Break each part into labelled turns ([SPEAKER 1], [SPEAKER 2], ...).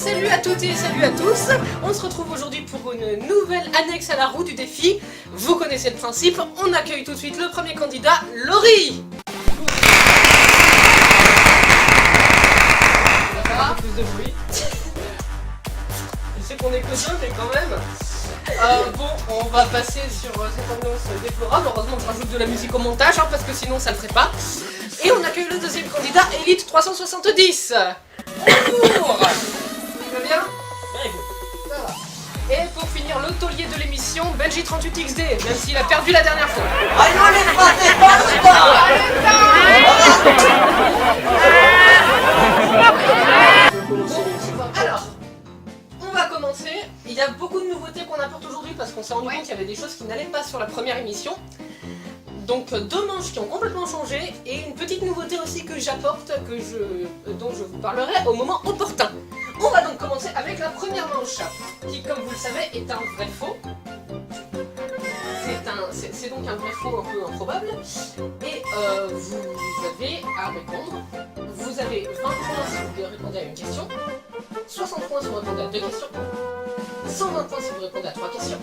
[SPEAKER 1] salut à toutes et salut à tous. On se retrouve aujourd'hui pour une nouvelle annexe à la roue du défi. Vous connaissez le principe, on accueille tout de suite le premier candidat, Laurie. On va faire un peu plus de bruit. Je sais qu'on est que deux, mais quand même. Bon, on va passer sur cette annonce déplorable. Heureusement que je rajoute de la musique au montage, hein, parce que sinon ça le ferait pas. Et on accueille le deuxième candidat, Elite 370. Bonjour. Tu vas bien? Ça va. Et pour finir, le taulier de l'émission, Benji 38XD, même s'il a perdu la dernière fois.
[SPEAKER 2] Ah non, les pas,
[SPEAKER 1] Alors, on va commencer. Il y a beaucoup de nouveautés qu'on apporte aujourd'hui parce qu'on s'est rendu compte qu'il y avait des choses qui n'allaient pas sur la première émission. Donc deux manches qui ont complètement changé et une petite nouveauté aussi que j'apporte, dont je vous parlerai au moment opportun. On va donc commencer avec la première manche, qui comme vous le savez est un vrai faux. C'est donc un vrai faux un peu improbable. Et vous avez à répondre. Vous avez 20 points si vous répondez à une question, 60 points si vous répondez à 2 questions, 120 points si vous répondez à 3 questions,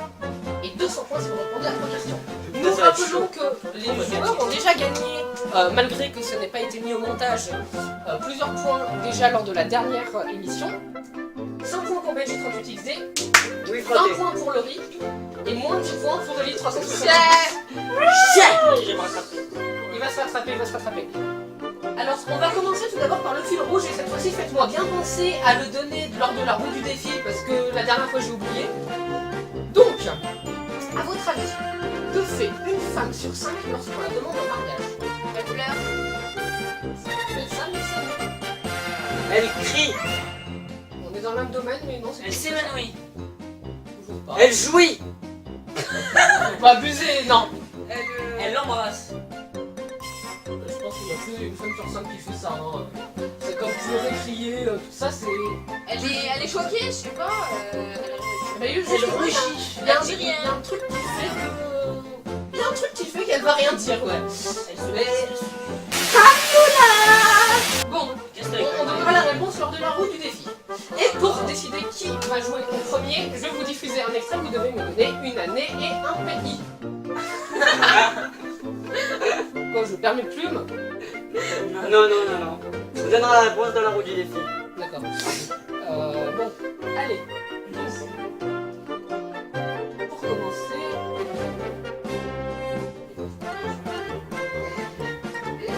[SPEAKER 1] et 200 points si vous répondez à 3 questions. Nous rappelons que les joueurs ont déjà gagné, malgré que ce n'ait pas été mis au montage, plusieurs points déjà lors de la dernière émission. 5 points pour Benji 38XD, 20 points pour Laurie, et moins de 10 points pour Elite 360. Il va se rattraper, Alors, on va commencer tout d'abord par le fil rouge, et cette fois-ci, faites-moi bien penser à le donner lors de la roue du défi, parce que la dernière fois j'ai oublié. Donc, à votre avis, que fait une femme sur 5 lorsqu'on la demande en mariage?
[SPEAKER 3] Elle pleure.
[SPEAKER 1] Ça peut être ça, mais ça non.
[SPEAKER 2] Elle crie,
[SPEAKER 1] On est dans le même domaine, mais non, c'est
[SPEAKER 3] Elle s'évanouit.
[SPEAKER 1] toujours pas.
[SPEAKER 2] elle jouit,
[SPEAKER 1] Faut pas abuser, non.
[SPEAKER 3] Elle l'embrasse.
[SPEAKER 1] Je pense qu'il y a que une femme sur 5 qui fait ça. Hein. C'est comme pleurer, crier, tout ça, c'est...
[SPEAKER 3] Elle est choquée, je sais pas.
[SPEAKER 1] Mais
[SPEAKER 3] Elle rougit.
[SPEAKER 1] Il y a
[SPEAKER 3] Elle
[SPEAKER 1] un
[SPEAKER 3] dit rien.
[SPEAKER 1] truc qui fait que... Il y a un truc qui fait qu'elle va rien dire, ouais. Mais... Bon, on donnera la réponse lors de la roue du défi. Et pour décider qui va jouer en premier, je vais vous diffuser un extrait, vous devez me donner une année et un pays. Quoi, je perds mes plumes?
[SPEAKER 2] Non. Je vous donnerai la réponse dans la roue du défi.
[SPEAKER 1] D'accord. Bon, allez. Pour commencer...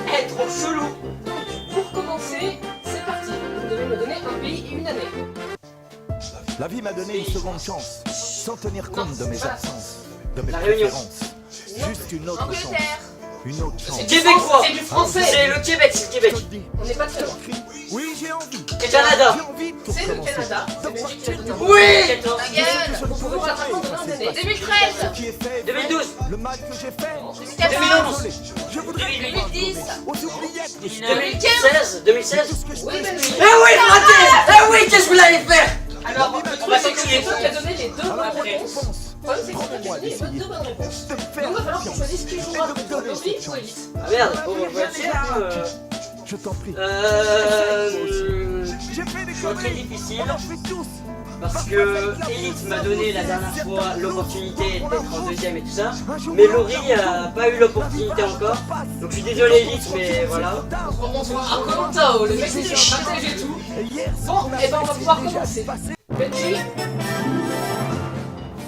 [SPEAKER 2] Elle est trop chelou.
[SPEAKER 1] Donc, pour commencer, c'est parti. Vous devez me donner un pays et une année.
[SPEAKER 4] La vie m'a donné une seconde chance, sans tenir compte de mes
[SPEAKER 1] voilà.
[SPEAKER 4] absences, de mes
[SPEAKER 2] La Réunion.
[SPEAKER 4] préférences. Juste une autre chance,
[SPEAKER 3] Angleterre.
[SPEAKER 4] une autre chance.
[SPEAKER 1] C'est
[SPEAKER 2] Québécois.
[SPEAKER 1] C'est du français.
[SPEAKER 2] C'est le Québec, c'est le
[SPEAKER 4] Je
[SPEAKER 2] Québec.
[SPEAKER 4] te le dis,
[SPEAKER 1] On n'est pas très loin.
[SPEAKER 4] oui j'ai envie,
[SPEAKER 2] Et Canada.
[SPEAKER 4] j'ai envie de tout
[SPEAKER 1] C'est le
[SPEAKER 4] recommencer.
[SPEAKER 1] Canada. C'est
[SPEAKER 4] De
[SPEAKER 1] Belgique qui l'a
[SPEAKER 4] partir
[SPEAKER 1] donné.
[SPEAKER 4] du
[SPEAKER 2] Oui.
[SPEAKER 3] Ta
[SPEAKER 4] Je
[SPEAKER 3] gueule.
[SPEAKER 4] sais que je
[SPEAKER 1] Vous pouvez
[SPEAKER 4] ne
[SPEAKER 1] faire
[SPEAKER 4] pourrai
[SPEAKER 1] un
[SPEAKER 4] pas
[SPEAKER 1] nom
[SPEAKER 4] effacer
[SPEAKER 1] d'année.
[SPEAKER 4] ce
[SPEAKER 3] 2013.
[SPEAKER 4] qui est fait,
[SPEAKER 2] 2012.
[SPEAKER 4] le mal que j'ai fait.
[SPEAKER 3] 2014.
[SPEAKER 4] Je voudrais
[SPEAKER 3] 2010.
[SPEAKER 4] aux oubliettes que je
[SPEAKER 2] 2016. 2016.
[SPEAKER 4] tout ce que je
[SPEAKER 1] Oui,
[SPEAKER 4] fais.
[SPEAKER 1] Benji.
[SPEAKER 2] Eh oui, raté. Eh oui, qu'est-ce que vous l'allez faire?
[SPEAKER 1] Alors, le
[SPEAKER 2] On
[SPEAKER 1] truc,
[SPEAKER 2] va
[SPEAKER 1] c'est que
[SPEAKER 2] s'excuser.
[SPEAKER 1] c'est toi qui as donné les deux
[SPEAKER 4] Alors
[SPEAKER 1] bonnes
[SPEAKER 4] la
[SPEAKER 1] réponses.
[SPEAKER 4] réponse,
[SPEAKER 1] Le problème, c'est que c'est toi qui as
[SPEAKER 4] prends-moi
[SPEAKER 1] donné les
[SPEAKER 4] d'essayer
[SPEAKER 1] deux bonnes réponses.
[SPEAKER 4] de me
[SPEAKER 1] Donc,
[SPEAKER 4] faire
[SPEAKER 1] il va falloir qu'on
[SPEAKER 4] confiance
[SPEAKER 1] choisisse qui jouera
[SPEAKER 4] et de me
[SPEAKER 1] entre
[SPEAKER 4] donner
[SPEAKER 1] Laurie
[SPEAKER 4] cette
[SPEAKER 1] ou
[SPEAKER 4] chance.
[SPEAKER 1] Elite.
[SPEAKER 2] Ah merde, bon, on va essayer, hein.
[SPEAKER 4] Je t'en prie.
[SPEAKER 2] C'est
[SPEAKER 4] J'ai fait des
[SPEAKER 2] très
[SPEAKER 4] conneries.
[SPEAKER 2] difficile
[SPEAKER 4] On en fait tous.
[SPEAKER 2] parce que Elite m'a donné la dernière fois l'opportunité d'être en deuxième et tout ça, mais Laurie a pas eu l'opportunité encore. Donc je suis désolé Elite, mais voilà.
[SPEAKER 1] On se voit un commentaire, le mec c'est sur partage et tout. Bon, et ben on va pouvoir commencer. Benji.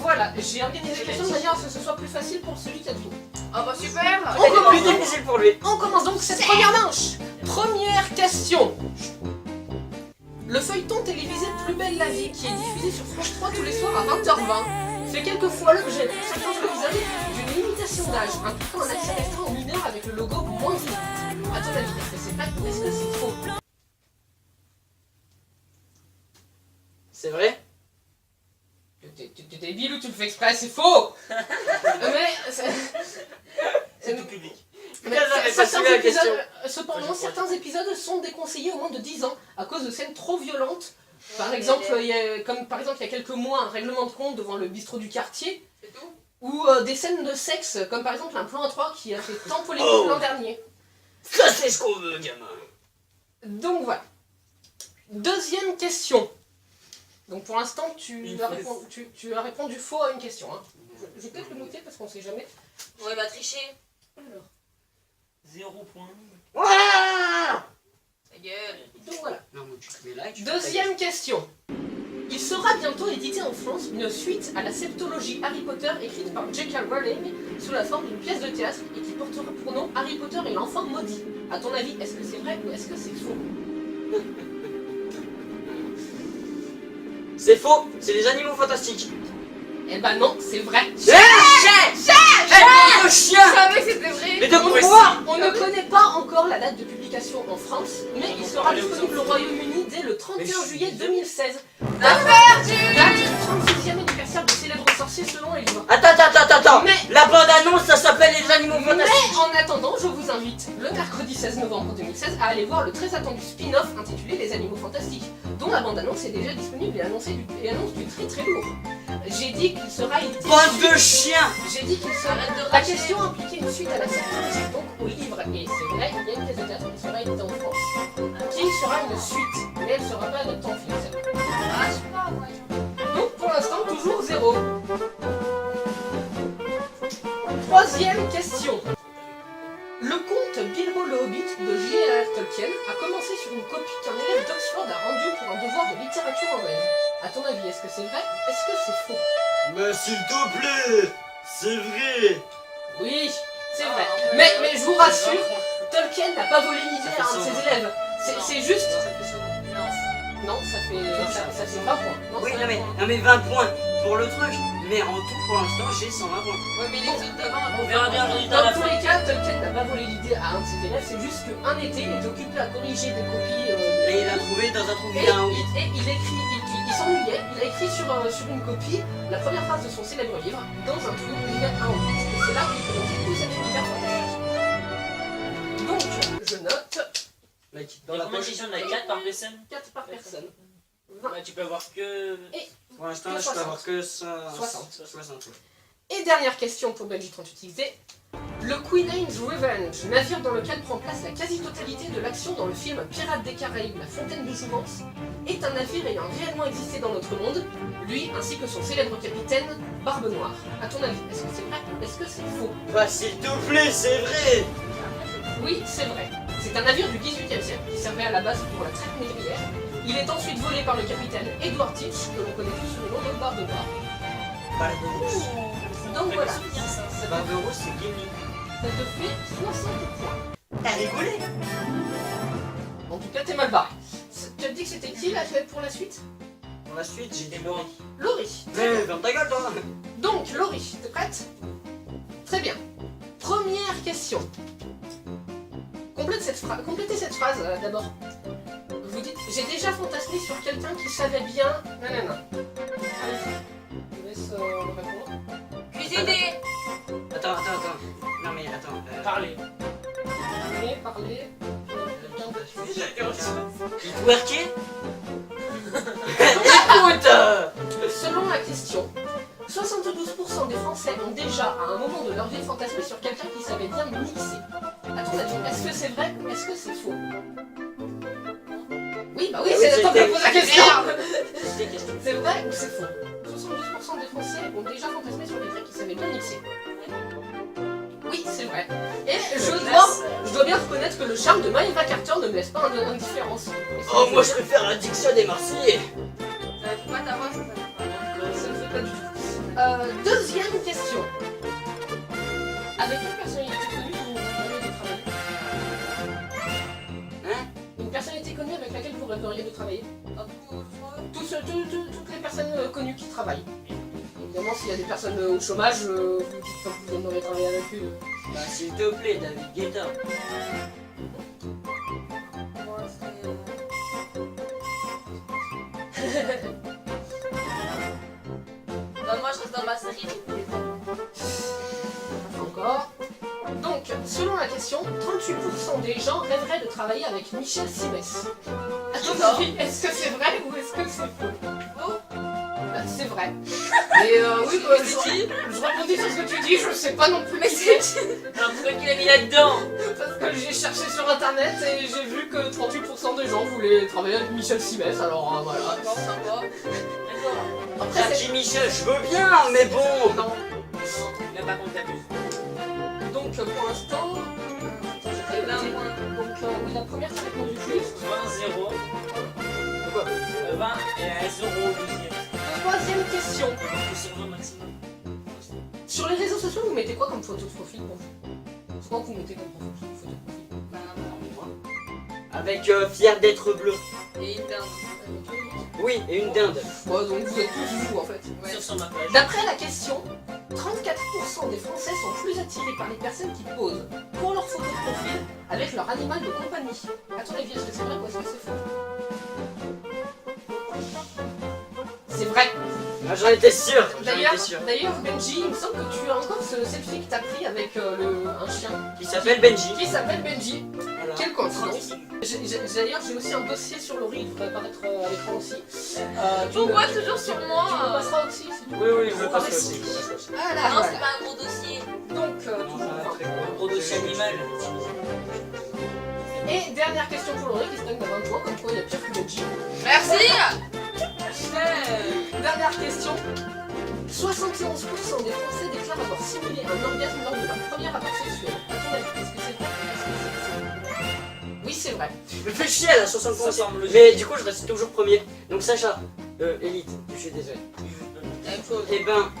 [SPEAKER 1] Voilà, j'ai organisé les questions de manière à ce que ce soit plus facile pour celui qui a deviné.
[SPEAKER 3] Oh bah super.
[SPEAKER 2] C'est plus difficile pour lui.
[SPEAKER 1] On commence donc cette première manche. Première question. Le feuilleton télévisé Plus belle la vie, qui est diffusé sur France 3 tous les soirs à 20h20, fait quelquefois l'objet pour certains épisodes d'une limitation d'âge, impliquant un accès restreint aux mineurs avec le logo moins 18. A ton avis, est-ce que c'est vrai ou est-ce que c'est faux?
[SPEAKER 2] C'est vrai?
[SPEAKER 1] T'es débile ou tu le fais exprès? C'est faux. Mais
[SPEAKER 2] C'est tout public.
[SPEAKER 1] Mais cependant, certains épisodes sont déconseillés au moins de 10 ans à cause de scènes trop violentes. Par exemple, il y a quelques mois, un règlement de compte devant le bistrot du quartier. Ou des scènes de sexe, comme par exemple un plan à 3 qui a fait tant polémique l'an dernier.
[SPEAKER 2] Ça c'est ce qu'on veut, gamin.
[SPEAKER 1] Donc voilà. Deuxième question. Donc pour l'instant, tu as répondu faux à une question. Hein. Je vais peut-être le noter parce qu'on sait jamais.
[SPEAKER 3] Bon, il va tricher.
[SPEAKER 1] Alors,
[SPEAKER 5] 0 point.
[SPEAKER 2] Ouah
[SPEAKER 3] Ta gueule.
[SPEAKER 1] donc voilà.
[SPEAKER 2] Non, mais tu te mets là et tu
[SPEAKER 1] Deuxième question. Il sera bientôt édité en France une suite à la septologie Harry Potter écrite par J.K. Rowling sous la forme d'une pièce de théâtre et qui portera pour nom Harry Potter et l'enfant maudit. À ton avis, est-ce que c'est vrai ou est-ce que c'est faux?
[SPEAKER 2] C'est faux, c'est les animaux fantastiques.
[SPEAKER 1] Eh ben non, c'est vrai.
[SPEAKER 2] Le
[SPEAKER 3] Je
[SPEAKER 2] chien.
[SPEAKER 3] savais que c'était vrai.
[SPEAKER 2] Mais de quoi?
[SPEAKER 1] On ne connaît pas encore la date de publication en France, mais il sera disponible au Royaume-Uni dès le 31 juillet 2016. Date du 36e anniversaire du célèbre sorcier selon les livres.
[SPEAKER 2] Attends.
[SPEAKER 1] Mais-
[SPEAKER 2] La bande-annonce, ça s'appelle les animaux fantastiques.
[SPEAKER 1] Mais en attendant, je vous invite le mercredi 16 novembre 2016 à aller voir le très attendu spin-off intitulé Les Animaux Fantastiques, dont la bande-annonce est déjà disponible et annonce du très très lourd. J'ai dit qu'il sera édité.
[SPEAKER 2] Bande de chiens.
[SPEAKER 1] J'ai dit qu'il serait.
[SPEAKER 3] Arrête de
[SPEAKER 1] La
[SPEAKER 3] rager.
[SPEAKER 1] question impliquait une suite à la septologie, donc au livre. Et c'est vrai, il y a une pièce de théâtre qui sera éditée en France, qui sera une suite, mais elle ne sera pas adaptée en film. celle-là.
[SPEAKER 3] Ah, je sais pas, voyons.
[SPEAKER 1] Donc pour l'instant, toujours 0. Troisième question. Le conte Bilbo le Hobbit de J.R.R. Tolkien a commencé sur une copie qu'un élève d'Oxford a rendue pour un devoir de littérature anglaise. À ton avis, est-ce que c'est vrai ou est-ce que c'est faux?
[SPEAKER 2] Mais s'il te plaît, c'est vrai.
[SPEAKER 1] Oui, c'est vrai. Mais je vous rassure, Tolkien n'a pas volé l'idée à un de ses élèves. C'est juste... Non, ça fait 20 points. Non,
[SPEAKER 2] Oui,
[SPEAKER 1] ça fait
[SPEAKER 2] non mais 20 points pour le truc. Mais en tout, pour l'instant, j'ai 120 points.
[SPEAKER 3] Ouais, mais les autres devant,
[SPEAKER 5] On verra bien le résultat à
[SPEAKER 1] Dans
[SPEAKER 5] la
[SPEAKER 1] tous
[SPEAKER 5] fin.
[SPEAKER 1] les cas, Tolkien n'a pas volé l'idée à un de ses élèves, c'est juste qu'un été, il était occupé à corriger des copies.
[SPEAKER 2] Et il a trouvé dans un trou
[SPEAKER 1] Et
[SPEAKER 2] vilain. Oui.
[SPEAKER 1] il s'ennuyait, il a écrit sur une copie la première phrase de son célèbre livre dans un trou où il y a un hobbit. Et c'est là qu'il commençait tout cet univers fantastique. Donc, je note
[SPEAKER 2] Mec,
[SPEAKER 5] Dans
[SPEAKER 2] dans la
[SPEAKER 5] la
[SPEAKER 2] poche.
[SPEAKER 5] position, on a 4 par personne.
[SPEAKER 1] 4 par personne.
[SPEAKER 5] Ouais, tu peux avoir que.
[SPEAKER 2] Pour l'instant,
[SPEAKER 1] Que
[SPEAKER 2] je peux
[SPEAKER 1] 60.
[SPEAKER 2] avoir que
[SPEAKER 1] 60.
[SPEAKER 2] 60.
[SPEAKER 1] Et dernière question pour Benji 38XD. Le Queen Anne's Revenge, navire dans lequel prend place la quasi-totalité de l'action dans le film Pirates des Caraïbes, La Fontaine de Jouvence, est un navire ayant réellement existé dans notre monde, lui ainsi que son célèbre capitaine, Barbe Noire. À ton avis, est-ce que c'est vrai ou est-ce que c'est faux?
[SPEAKER 2] Bah, s'il te plaît, c'est vrai.
[SPEAKER 1] Oui, c'est vrai. C'est un navire du XVIIIe siècle qui servait à la base pour la traite négrière. Il est ensuite volé par le capitaine Edward Teach, que l'on connaît tous sous le nom de Barbe Noire.
[SPEAKER 2] Barberousse.
[SPEAKER 1] Donc voilà,
[SPEAKER 2] Barberousse, c'est Gimli.
[SPEAKER 1] ça te fait 60 points.
[SPEAKER 2] T'as rigolé?
[SPEAKER 1] En tout cas, t'es mal barré. Tu as dit que c'était qui la fête pour la suite?
[SPEAKER 2] Pour la suite, j'ai des
[SPEAKER 5] Laurie.
[SPEAKER 1] Laurie.
[SPEAKER 2] Mais ferme ta gueule, toi.
[SPEAKER 1] Donc, Laurie, t'es prête? Très bien. Première question. Complétez cette phrase d'abord. Vous dites, j'ai déjà fantasmé sur quelqu'un qui savait bien... Nanana. Allez-y. Je vous laisse répondre.
[SPEAKER 3] Cuisiner.
[SPEAKER 2] Attends. Non mais attends.
[SPEAKER 5] Parler.
[SPEAKER 1] Parler.
[SPEAKER 2] Il twerkait? Écoute.
[SPEAKER 1] Selon la question, 72% des Français ont déjà, à un moment de leur vie, fantasmé sur quelqu'un qui savait bien mixer. À ton avis, est-ce que c'est vrai ou est-ce que c'est faux? Oui, bah oui,
[SPEAKER 2] Ah oui,
[SPEAKER 1] c'est le temps de
[SPEAKER 2] c'était-
[SPEAKER 1] poser la question.
[SPEAKER 2] C'était question.
[SPEAKER 1] C'est vrai ou c'est faux? 72% des Français ont déjà fantasmé sur quelqu'un qui savait bien mixer. Oui, c'est vrai. Et je dois bien reconnaître que le charme de Maëva Carter ne me laisse pas indifférent.
[SPEAKER 2] Oh, moi je préfère l'addiction des Marseillais.
[SPEAKER 3] Pourquoi ta voix, ça fait pas?
[SPEAKER 1] Ça ne fait pas du tout. Deuxième question. Avec quelle personnalité connue vous rêveriez de travailler?
[SPEAKER 2] Hein?
[SPEAKER 1] Une personnalité connue avec laquelle vous rêveriez de travailler?
[SPEAKER 3] Ah,
[SPEAKER 1] Toutes les personnes connues qui travaillent. Évidemment, s'il y a des personnes au chômage, vous dites pas que vous aimeriez travailler avec eux.
[SPEAKER 2] Bah, s'il te plaît, David Guetta.
[SPEAKER 3] moi, bah, moi, je reste dans ma série.
[SPEAKER 1] Encore. Donc, selon la question, 38% des gens rêveraient de travailler avec Michel Simès. À ton avis, est-ce que c'est vrai ou est-ce que c'est faux? C'est vrai. Et oui, je rebondis sur ce que tu dis, je sais pas non plus. Mais c'est
[SPEAKER 5] Alors pourquoi qu'il a mis là-dedans?
[SPEAKER 1] parce que j'ai cherché sur internet et j'ai vu que 38% des gens voulaient travailler avec Michel Simès, alors voilà.
[SPEAKER 3] Bon, sympa.
[SPEAKER 1] Après, c'est...
[SPEAKER 2] Jackie Michel, je veux bien, mais bon.
[SPEAKER 1] Non.
[SPEAKER 5] Même pas qu'on t'abuse.
[SPEAKER 1] Donc pour l'instant... j'ai pas noté. Donc oui, la première c'est répondu juste.
[SPEAKER 5] 20, 0.
[SPEAKER 2] Pourquoi
[SPEAKER 5] 20 et 0 au deuxième.
[SPEAKER 1] Troisième question.
[SPEAKER 5] C'est 20 maximum.
[SPEAKER 1] Sur les réseaux sociaux, vous mettez quoi comme photo de profil pour vous? C'est quoi que vous mettez comme photo de profil?
[SPEAKER 3] Bah,
[SPEAKER 2] Avec fier d'être bleu.
[SPEAKER 3] et une dinde.
[SPEAKER 2] Oui, et une dinde.
[SPEAKER 1] Ouais, donc vous êtes tous vous en fait.
[SPEAKER 3] Ouais.
[SPEAKER 5] Sauf sur ma page.
[SPEAKER 1] D'après la question, 34% des Français sont plus attirés par les personnes qui posent pour leur photo de profil avec leur animal de compagnie. À ton avis, est-ce que c'est vrai ou est-ce que c'est faux? C'est vrai.
[SPEAKER 2] Ah, j'en étais sûr.
[SPEAKER 1] D'ailleurs, Benji, il me semble que tu as encore ce selfie que tu as pris avec un chien
[SPEAKER 2] Qui s'appelle Benji.
[SPEAKER 1] qui s'appelle Benji.
[SPEAKER 2] Voilà.
[SPEAKER 1] Quelle coïncidence. D'ailleurs, j'ai aussi un dossier sur Laurie, il devrait apparaître à l'écran aussi.
[SPEAKER 3] Pourquoi toujours sur
[SPEAKER 1] Tu me
[SPEAKER 3] moi
[SPEAKER 1] passeras aussi si tu
[SPEAKER 2] Oui,
[SPEAKER 1] veux.
[SPEAKER 2] oui, je le passe aussi.
[SPEAKER 1] Voilà,
[SPEAKER 3] Non, c'est
[SPEAKER 1] voilà.
[SPEAKER 3] pas un gros dossier.
[SPEAKER 1] Donc, toujours
[SPEAKER 5] Un gros dossier animal.
[SPEAKER 1] Et dernière question pour Laurie qui se gagne à 20 points, comme quoi il y a pire que Benji.
[SPEAKER 3] Merci.
[SPEAKER 1] Dernière question. 71% des Français déclarent avoir simulé un orgasme lors de leur premier rapport sexuel. À ton avis, est-ce que c'est vrai ou est-ce que c'est faux? Oui, c'est vrai.
[SPEAKER 2] Je me fais chier à la 60
[SPEAKER 5] Ça semble logique.
[SPEAKER 2] Mais du coup, je reste toujours premier. Donc, Sacha, Elite, je suis désolé.
[SPEAKER 3] Même chose.
[SPEAKER 2] Eh ben,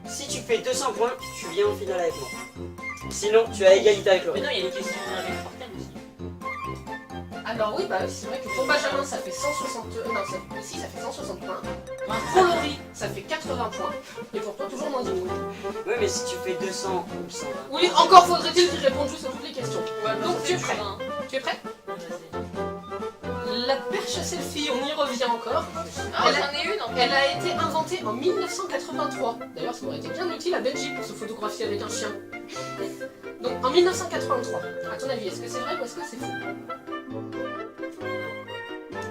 [SPEAKER 2] si tu fais 200 points, tu viens en finale avec moi. Sinon, tu as égalité avec
[SPEAKER 5] Mais
[SPEAKER 2] Laurie.
[SPEAKER 5] non, il y a des questions avec Forten aussi.
[SPEAKER 1] Alors oui, bah c'est vrai que pour Benjamin ça fait 160... non, ça fait 160 points. Pour Laurie, ça fait 80 points. Et pour toi, toujours moins 10 points.
[SPEAKER 2] Ouais, mais si tu fais 200 ou 120.
[SPEAKER 1] Oui, encore faudrait-il qu'il réponde juste à toutes les questions.
[SPEAKER 3] Ouais,
[SPEAKER 1] Donc tu es
[SPEAKER 3] c'est
[SPEAKER 1] prêt?
[SPEAKER 3] dur, hein.
[SPEAKER 1] Tu es prêt?
[SPEAKER 5] Vas-y.
[SPEAKER 1] La perche selfie, on y revient encore.
[SPEAKER 3] Ah, j'en ai une en fait.
[SPEAKER 1] Elle a été inventée en 1983. D'ailleurs, ça aurait été bien utile à Benji pour se photographier avec un chien. Donc en 1983. À ton avis, est-ce que c'est vrai ou est-ce que c'est faux?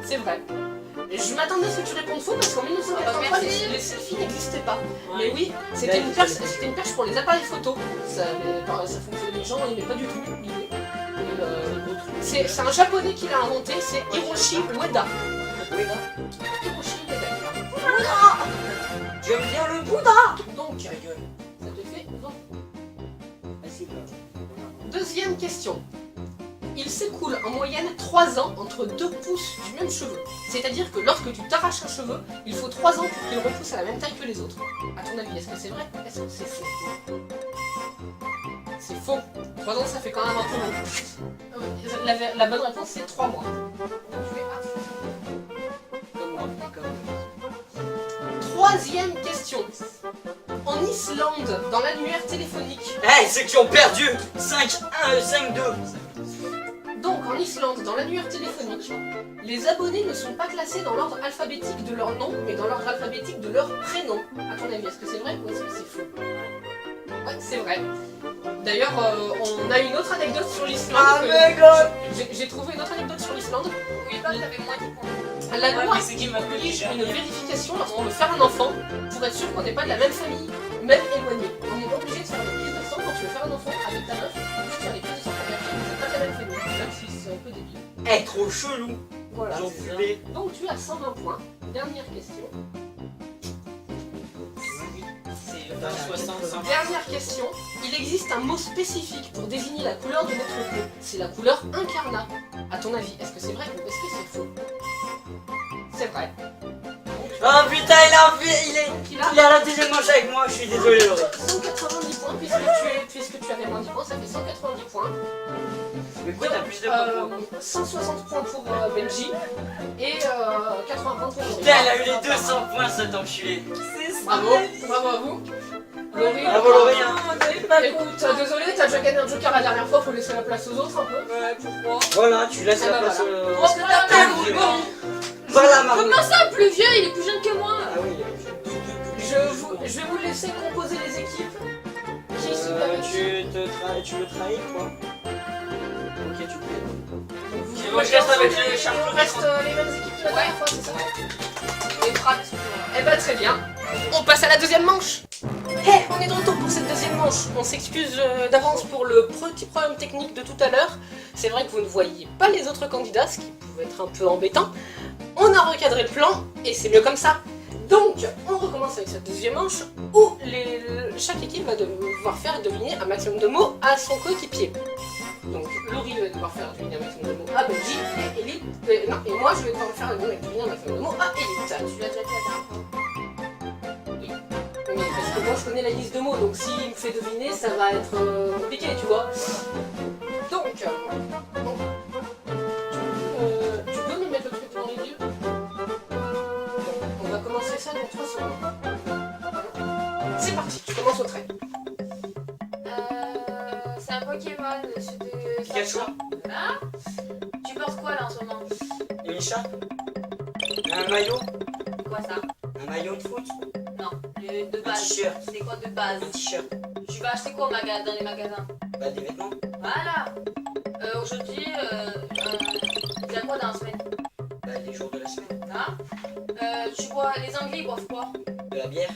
[SPEAKER 1] C'est vrai. Et je m'attendais à ce que tu répondes faux parce qu'en 1983,
[SPEAKER 3] Merci.
[SPEAKER 1] les selfies n'existaient pas. Mais
[SPEAKER 5] Ouais.
[SPEAKER 1] oui, c'était une perche pour les appareils photo. Ça fonctionnait, les gens n'aimaient pas du tout l'idée. C'est un japonais qui l'a inventé, c'est Hiroshi Ueda. Hiroshi Ueda.
[SPEAKER 2] J'aime bien le Bouddha.
[SPEAKER 1] Donc,
[SPEAKER 5] Ta gueule.
[SPEAKER 1] ça te fait 20.
[SPEAKER 5] Vas-y, bah.
[SPEAKER 1] Deuxième question. Il s'écoule en moyenne 3 ans entre 2 pousses du même cheveu. C'est-à-dire que lorsque tu t'arraches un cheveu, il faut 3 ans pour qu'il repousse à la même taille que les autres. À ton avis, est-ce que c'est vrai? Est-ce que c'est faux? C'est faux. 3 ans, ça fait quand même un peu long. La bonne réponse, c'est 3 mois. Donc tu es à
[SPEAKER 2] Comme moi, d'accord.
[SPEAKER 1] Troisième question. En Islande, dans l'annuaire téléphonique.
[SPEAKER 2] Eh, ceux qui ont perdu 5-2.
[SPEAKER 1] Donc en Islande, dans l'annuaire téléphonique, les abonnés ne sont pas classés dans l'ordre alphabétique de leur nom, mais dans l'ordre alphabétique de leur prénom. À ton avis, est-ce que c'est vrai ou est-ce que c'est faux? Ouais, c'est vrai. D'ailleurs, on a une autre anecdote sur l'Islande.
[SPEAKER 2] Ah, mais god.
[SPEAKER 1] J'ai trouvé une autre anecdote sur l'Islande.
[SPEAKER 3] Oui, pas que t'avais moins 10 points.
[SPEAKER 1] La
[SPEAKER 5] Ouais,
[SPEAKER 1] loi
[SPEAKER 5] mais c'est qui m'a fait
[SPEAKER 1] oblige
[SPEAKER 5] déjà.
[SPEAKER 1] une vérification lorsqu'on veut faire un enfant pour être sûr qu'on n'est pas de la même famille, même éloignée. On est obligé de faire des prises de sang quand tu veux faire un enfant avec ta meuf, juste faire des prises de sang pour vérifier que vous n'êtes pas de la même famille, même si c'est un peu débile.
[SPEAKER 2] Eh, trop chelou.
[SPEAKER 1] Voilà.
[SPEAKER 2] J'en
[SPEAKER 5] c'est ça.
[SPEAKER 2] fumais.
[SPEAKER 1] Donc tu as 120 points. Dernière question.
[SPEAKER 5] C'est 60, 100.
[SPEAKER 1] Dernière question. Il existe un mot spécifique pour désigner la couleur de notre peau. C'est la couleur incarnat. À ton avis, est-ce que c'est vrai ou est-ce que c'est faux? C'est vrai.
[SPEAKER 2] Oh putain, il est
[SPEAKER 1] Il a
[SPEAKER 2] à la deuxième manche avec moi, je suis désolé Laurie.
[SPEAKER 1] 190 points puisque tu avais moins 10 points, ça fait 190 points.
[SPEAKER 2] Mais pourquoi t'as plus de points que moi
[SPEAKER 1] 160 points pour Benji et 80 points pour Laurie.
[SPEAKER 2] Putain, elle a eu les 200 points cet enculé.
[SPEAKER 1] Bravo, bravo à vous. Laurie,
[SPEAKER 2] Bravo Laurie. hein.
[SPEAKER 1] écoute, désolé, t'as déjà gagné un joker la dernière fois, faut laisser la place aux autres un peu.
[SPEAKER 3] Ouais, pourquoi?
[SPEAKER 2] Voilà, tu laisses
[SPEAKER 1] Ah
[SPEAKER 2] la
[SPEAKER 1] bah
[SPEAKER 2] place.
[SPEAKER 3] Parce que t'as perdu.
[SPEAKER 2] Voilà Margot.
[SPEAKER 3] Comment ça, plus vieux, il est plus jeune que moi?
[SPEAKER 2] Ah oui.
[SPEAKER 1] Je vais vous laisser composer les équipes. Qui ici avec
[SPEAKER 2] Tu me trahis quoi? Ok, tu peux.
[SPEAKER 5] Moi, je reste avec les
[SPEAKER 1] Il
[SPEAKER 5] charpes.
[SPEAKER 1] reste les mêmes équipes que la dernière fois, c'est ça?
[SPEAKER 3] Les bras, excuse-moi.
[SPEAKER 1] Eh bah très bien. On passe à la deuxième manche. On est de retour pour cette deuxième manche. On s'excuse d'avance pour le petit problème technique de tout à l'heure. C'est vrai que vous ne voyiez pas les autres candidats, ce qui pouvait être un peu embêtant. On a recadré le plan et c'est mieux comme ça. Donc, on recommence avec cette deuxième manche où chaque équipe va devoir faire deviner un maximum de mots à son coéquipier. Donc, Laurie va devoir faire deviner un maximum de mots à Benji et Elite. Et moi, je vais devoir faire deviner un maximum de mots à Elite.
[SPEAKER 3] Tu l'as déjà fait la dernière fois.
[SPEAKER 1] Mais parce que moi, je connais la liste de mots, donc s'il me fait deviner, ça va être compliqué, tu vois. Donc, tu peux me mettre le truc dans les yeux? On va commencer ça dans 3 secondes. C'est parti, tu commences au trait.
[SPEAKER 3] C'est un Pokémon, c'est de...
[SPEAKER 2] Pikachu.
[SPEAKER 3] Hein? Tu portes quoi là en ce moment?
[SPEAKER 2] Une écharpe. Un maillot.
[SPEAKER 3] Quoi ça?
[SPEAKER 2] Un maillot de foot.
[SPEAKER 3] Non, de
[SPEAKER 2] Un
[SPEAKER 3] base.
[SPEAKER 2] t-shirt.
[SPEAKER 3] C'est quoi de base?
[SPEAKER 2] Un t-shirt.
[SPEAKER 3] Tu vas acheter quoi dans les magasins?
[SPEAKER 2] Bah des vêtements.
[SPEAKER 3] Voilà. Aujourd'hui, il y a quoi dans la semaine?
[SPEAKER 2] Bah les jours de la semaine.
[SPEAKER 3] Hein? Tu bois... Les Anglais ils boivent quoi?
[SPEAKER 2] De la bière.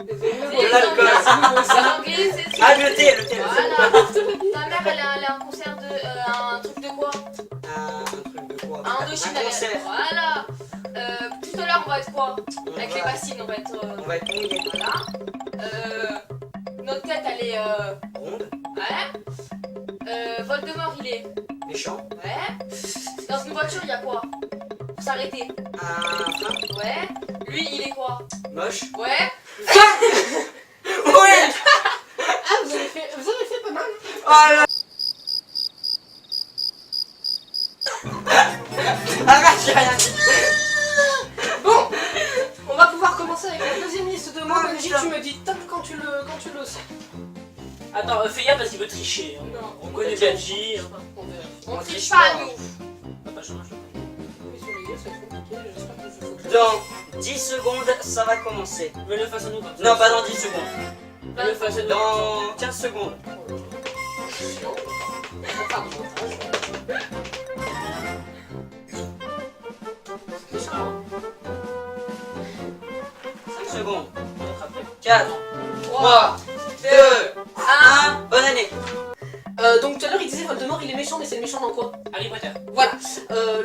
[SPEAKER 3] Les
[SPEAKER 2] l'alcool.
[SPEAKER 3] Anglais, c'est...
[SPEAKER 2] Ah le thé, le thé.
[SPEAKER 3] Voilà. Ta mère elle est en concert de... un truc de quoi?
[SPEAKER 2] Un truc de quoi?
[SPEAKER 3] Un Indochine.
[SPEAKER 2] Un concert.
[SPEAKER 3] Voilà. Tout à l'heure on va être quoi?
[SPEAKER 2] On
[SPEAKER 3] Avec
[SPEAKER 2] va-
[SPEAKER 3] les bassines on va être...
[SPEAKER 2] On va être mouillé.
[SPEAKER 3] Voilà. Notre tête elle est...
[SPEAKER 2] Ronde.
[SPEAKER 3] Ouais. Voldemort il est...
[SPEAKER 2] Méchant.
[SPEAKER 3] Ouais. Dans une voiture il y a quoi? Pour s'arrêter.
[SPEAKER 2] Un frein.
[SPEAKER 3] Ouais. Lui il est quoi?
[SPEAKER 2] Moche.
[SPEAKER 3] Ouais.
[SPEAKER 2] Ouais.
[SPEAKER 1] Ah, vous avez fait pas mal.
[SPEAKER 2] Oh là. Arrête, j'ai rien dit.
[SPEAKER 1] Bon, on va pouvoir commencer avec la deuxième liste de mots.
[SPEAKER 2] Ah,
[SPEAKER 1] Benji,
[SPEAKER 2] putain.
[SPEAKER 1] tu me dis top quand tu le sais.
[SPEAKER 5] Attends, fais gaffe parce qu'il veut tricher.
[SPEAKER 1] Non.
[SPEAKER 5] On connaît Benji.
[SPEAKER 3] On triche pas nous.
[SPEAKER 5] On va pas changer.
[SPEAKER 1] Mais sur les yeux, ça va être compliqué. J'espère que je faut que je-
[SPEAKER 2] Dans 10 secondes, ça va commencer.
[SPEAKER 5] Mets-le face à nous. comme ça.
[SPEAKER 2] Non, pas dans 10 secondes.
[SPEAKER 5] Mets-le face à nous.
[SPEAKER 2] Dans 15 secondes.
[SPEAKER 1] Chiant. On va faire du montage. C'est chiant, hein.
[SPEAKER 2] 5 secondes.
[SPEAKER 5] On va rattraper.
[SPEAKER 2] 4, 3, 2, 1. Bonne année.
[SPEAKER 1] Donc tout à l'heure il disait Voldemort il est méchant, mais c'est le méchant dans quoi?
[SPEAKER 5] Harry Potter.
[SPEAKER 1] Voilà.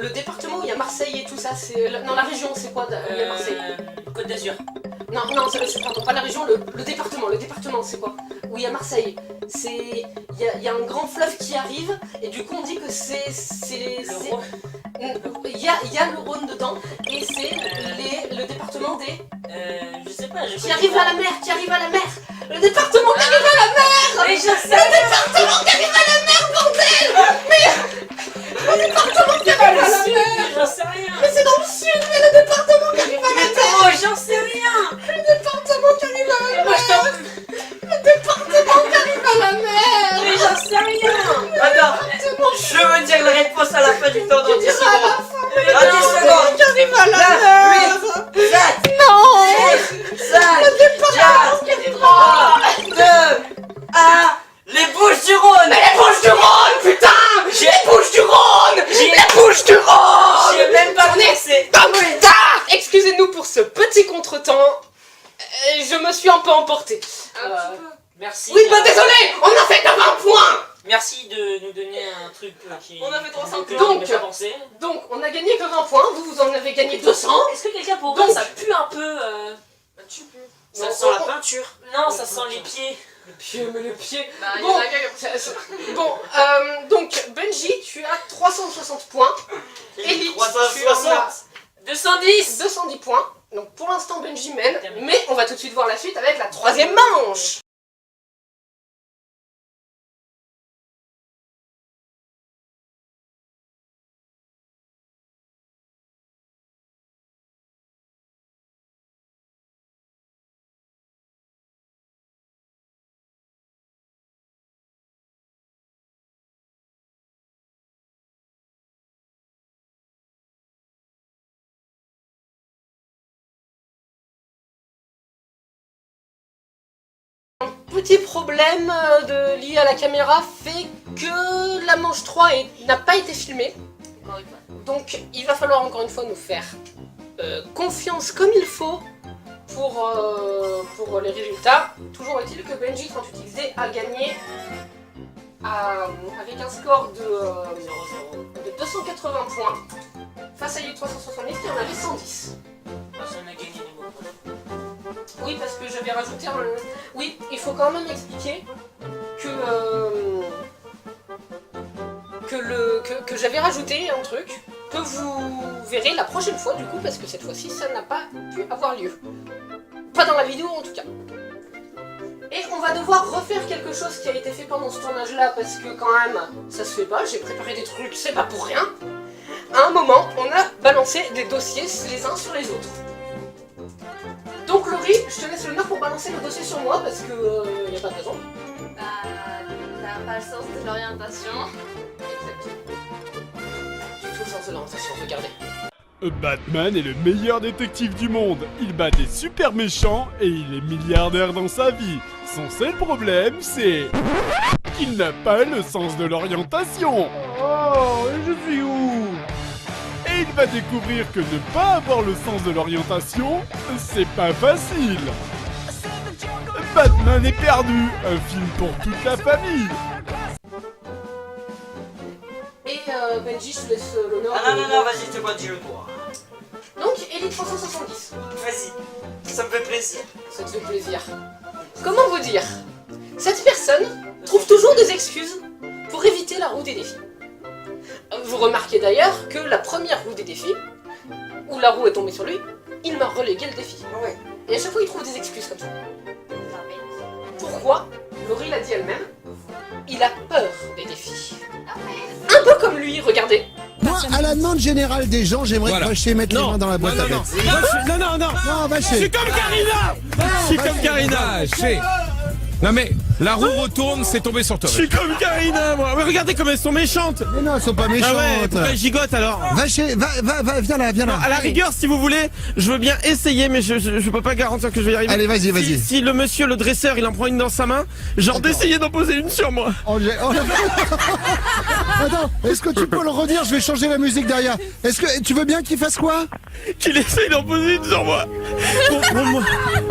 [SPEAKER 1] Le département où il y a Marseille et tout ça, c'est... Non, la région c'est quoi où il y a Marseille?
[SPEAKER 5] Côte d'Azur.
[SPEAKER 1] Non, pardon, pas la région, le département. Le département c'est quoi? Où il y a Marseille. C'est... Il y a un grand fleuve qui arrive, et du coup on dit que c'est...
[SPEAKER 5] Le Rhône.
[SPEAKER 1] Il y a le Rhône dedans, et c'est le département des...
[SPEAKER 5] Je sais pas. Je
[SPEAKER 1] Qui arrive à la mer, qui arrive à la mer. Le département qui arrive à la mer.
[SPEAKER 5] Mais je sais.
[SPEAKER 1] Le département qui arrive à la mer, bordel. Mais le département qui arrive à la mer.
[SPEAKER 5] J'en sais rien.
[SPEAKER 1] Mais c'est dans le sud, mais le département qui arrive à la mer.
[SPEAKER 5] Oh, j'en sais rien.
[SPEAKER 1] Le département qui arrive à la
[SPEAKER 5] Moi, je t'en
[SPEAKER 1] mer. Le département qui arrive à la mer.
[SPEAKER 5] Mais j'en sais rien.
[SPEAKER 2] Attends, je veux dire la réponse à la fin du temps dans 10
[SPEAKER 1] diras à la
[SPEAKER 2] secondes.
[SPEAKER 1] fin.
[SPEAKER 2] Dans 10 secondes.
[SPEAKER 1] Qui arrive à la mer.
[SPEAKER 2] 7,
[SPEAKER 1] Non.
[SPEAKER 2] 5, 4, 3, 2, 1. Les Bouches du Rhône.
[SPEAKER 1] Mais les Bouches du Rhône, putain. Les Bouches du Rhône. Les Bouches du Rhône.
[SPEAKER 2] J'y ai même pas pensé.
[SPEAKER 1] Putain. Excusez-nous pour ce petit contretemps. Je me suis un peu emporté.
[SPEAKER 3] Un petit peu.
[SPEAKER 5] Merci.
[SPEAKER 1] Oui, bah désolé, on a fait que 20 points.
[SPEAKER 5] Merci de nous donner un truc qui.
[SPEAKER 3] On a fait 300
[SPEAKER 5] que
[SPEAKER 1] Donc-
[SPEAKER 5] j'ai pas pensé.
[SPEAKER 1] Donc, on a gagné que 20 points, vous en avez gagné 200.
[SPEAKER 5] Est-ce que quelqu'un pour
[SPEAKER 1] Donc-
[SPEAKER 5] moi ça pue un peu
[SPEAKER 3] Tu peux.
[SPEAKER 2] Ça
[SPEAKER 1] Non,
[SPEAKER 2] sent la peinture.
[SPEAKER 5] Non, ça sent les pieds.
[SPEAKER 1] Le pied, mais le pied.
[SPEAKER 3] Bah, il y
[SPEAKER 1] Bon.
[SPEAKER 3] en a qui
[SPEAKER 1] Bon, donc, Benji, tu as 360 points. Elite, tu en as
[SPEAKER 2] 360.
[SPEAKER 5] 210.
[SPEAKER 1] 210 points. Donc, pour l'instant, Benji mène. Mais on va tout de suite voir la suite avec la troisième manche. Petit problème lié à la caméra fait que la manche 3 n'a pas été filmée.
[SPEAKER 3] Encore une fois.
[SPEAKER 1] Donc il va falloir encore une fois nous faire confiance comme il faut pour les résultats. Toujours est-il que Benji, quand utilisé, a gagné avec un score de 280 points face à Elite 370, il y en avait 110.
[SPEAKER 5] Parce qu'on a gagné les mots.
[SPEAKER 1] Oui, parce que j'avais rajouté un... Oui, il faut quand même expliquer que j'avais rajouté un truc que vous verrez la prochaine fois du coup, parce que cette fois-ci ça n'a pas pu avoir lieu. Pas dans la vidéo en tout cas. Et on va devoir refaire quelque chose qui a été fait pendant ce tournage-là, parce que quand même, ça se fait pas, j'ai préparé des trucs, c'est pas pour rien. À un moment, on a balancé des dossiers les uns sur les autres. Donc Laurie, je te laisse le nord pour balancer le dossier sur moi, parce que y a pas de raison.
[SPEAKER 3] T'as pas le sens de l'orientation.
[SPEAKER 1] Exactement. J'ai tout le sens de l'orientation, regardez.
[SPEAKER 6] Batman est le meilleur détective du monde. Il bat des super méchants et il est milliardaire dans sa vie. Son seul problème, c'est qu'il n'a pas le sens de l'orientation. Oh, et je suis où? Et il va découvrir que ne pas avoir le sens de l'orientation, c'est pas facile. Batman est perdu, un film pour toute la famille.
[SPEAKER 1] Et Benji, je te laisse l'honneur.
[SPEAKER 2] Ah non, vas-y, c'est moi, dis-le toi.
[SPEAKER 1] Donc, Elite 370.
[SPEAKER 2] Vas-y, ça me fait plaisir.
[SPEAKER 1] Ça te fait plaisir. Comment vous dire? Cette personne trouve toujours des excuses pour éviter la roue des défis. Vous remarquez d'ailleurs que la première roue des défis, où la roue est tombée sur lui, il m'a relégué le défi.
[SPEAKER 2] Ouais.
[SPEAKER 1] Et à chaque fois, il trouve des excuses comme ça. Pourquoi? Laurie l'a dit elle-même, il a peur des défis. Un peu comme lui, regardez.
[SPEAKER 7] Moi, à la demande générale des gens, j'aimerais
[SPEAKER 8] Voilà.
[SPEAKER 7] que Vacher mette les mains dans la boîte à lettres.
[SPEAKER 8] Non,
[SPEAKER 7] Non,
[SPEAKER 8] je
[SPEAKER 7] Vacher.
[SPEAKER 8] suis comme Karina. Je suis comme Karina. Non mais, la roue retourne, c'est tombé sur toi. Je suis comme Karina, moi. Mais regardez comme elles sont méchantes.
[SPEAKER 7] Mais non, elles sont pas
[SPEAKER 8] Ah ouais,
[SPEAKER 7] méchantes.
[SPEAKER 8] pourquoi elles gigotent alors?
[SPEAKER 7] Vacher, va, viens là.
[SPEAKER 8] À la rigueur, si vous voulez, je veux bien essayer, mais je peux pas garantir que je vais y arriver.
[SPEAKER 7] Allez, vas-y.
[SPEAKER 8] Si le monsieur, le dresseur, il en prend une dans sa main, genre d'essayer d'en poser une sur moi.
[SPEAKER 7] Attends, est-ce que tu peux le redire? Je vais changer la musique derrière. Est-ce que tu veux bien qu'il fasse quoi?
[SPEAKER 8] Qu'il essaye d'en poser une sur moi.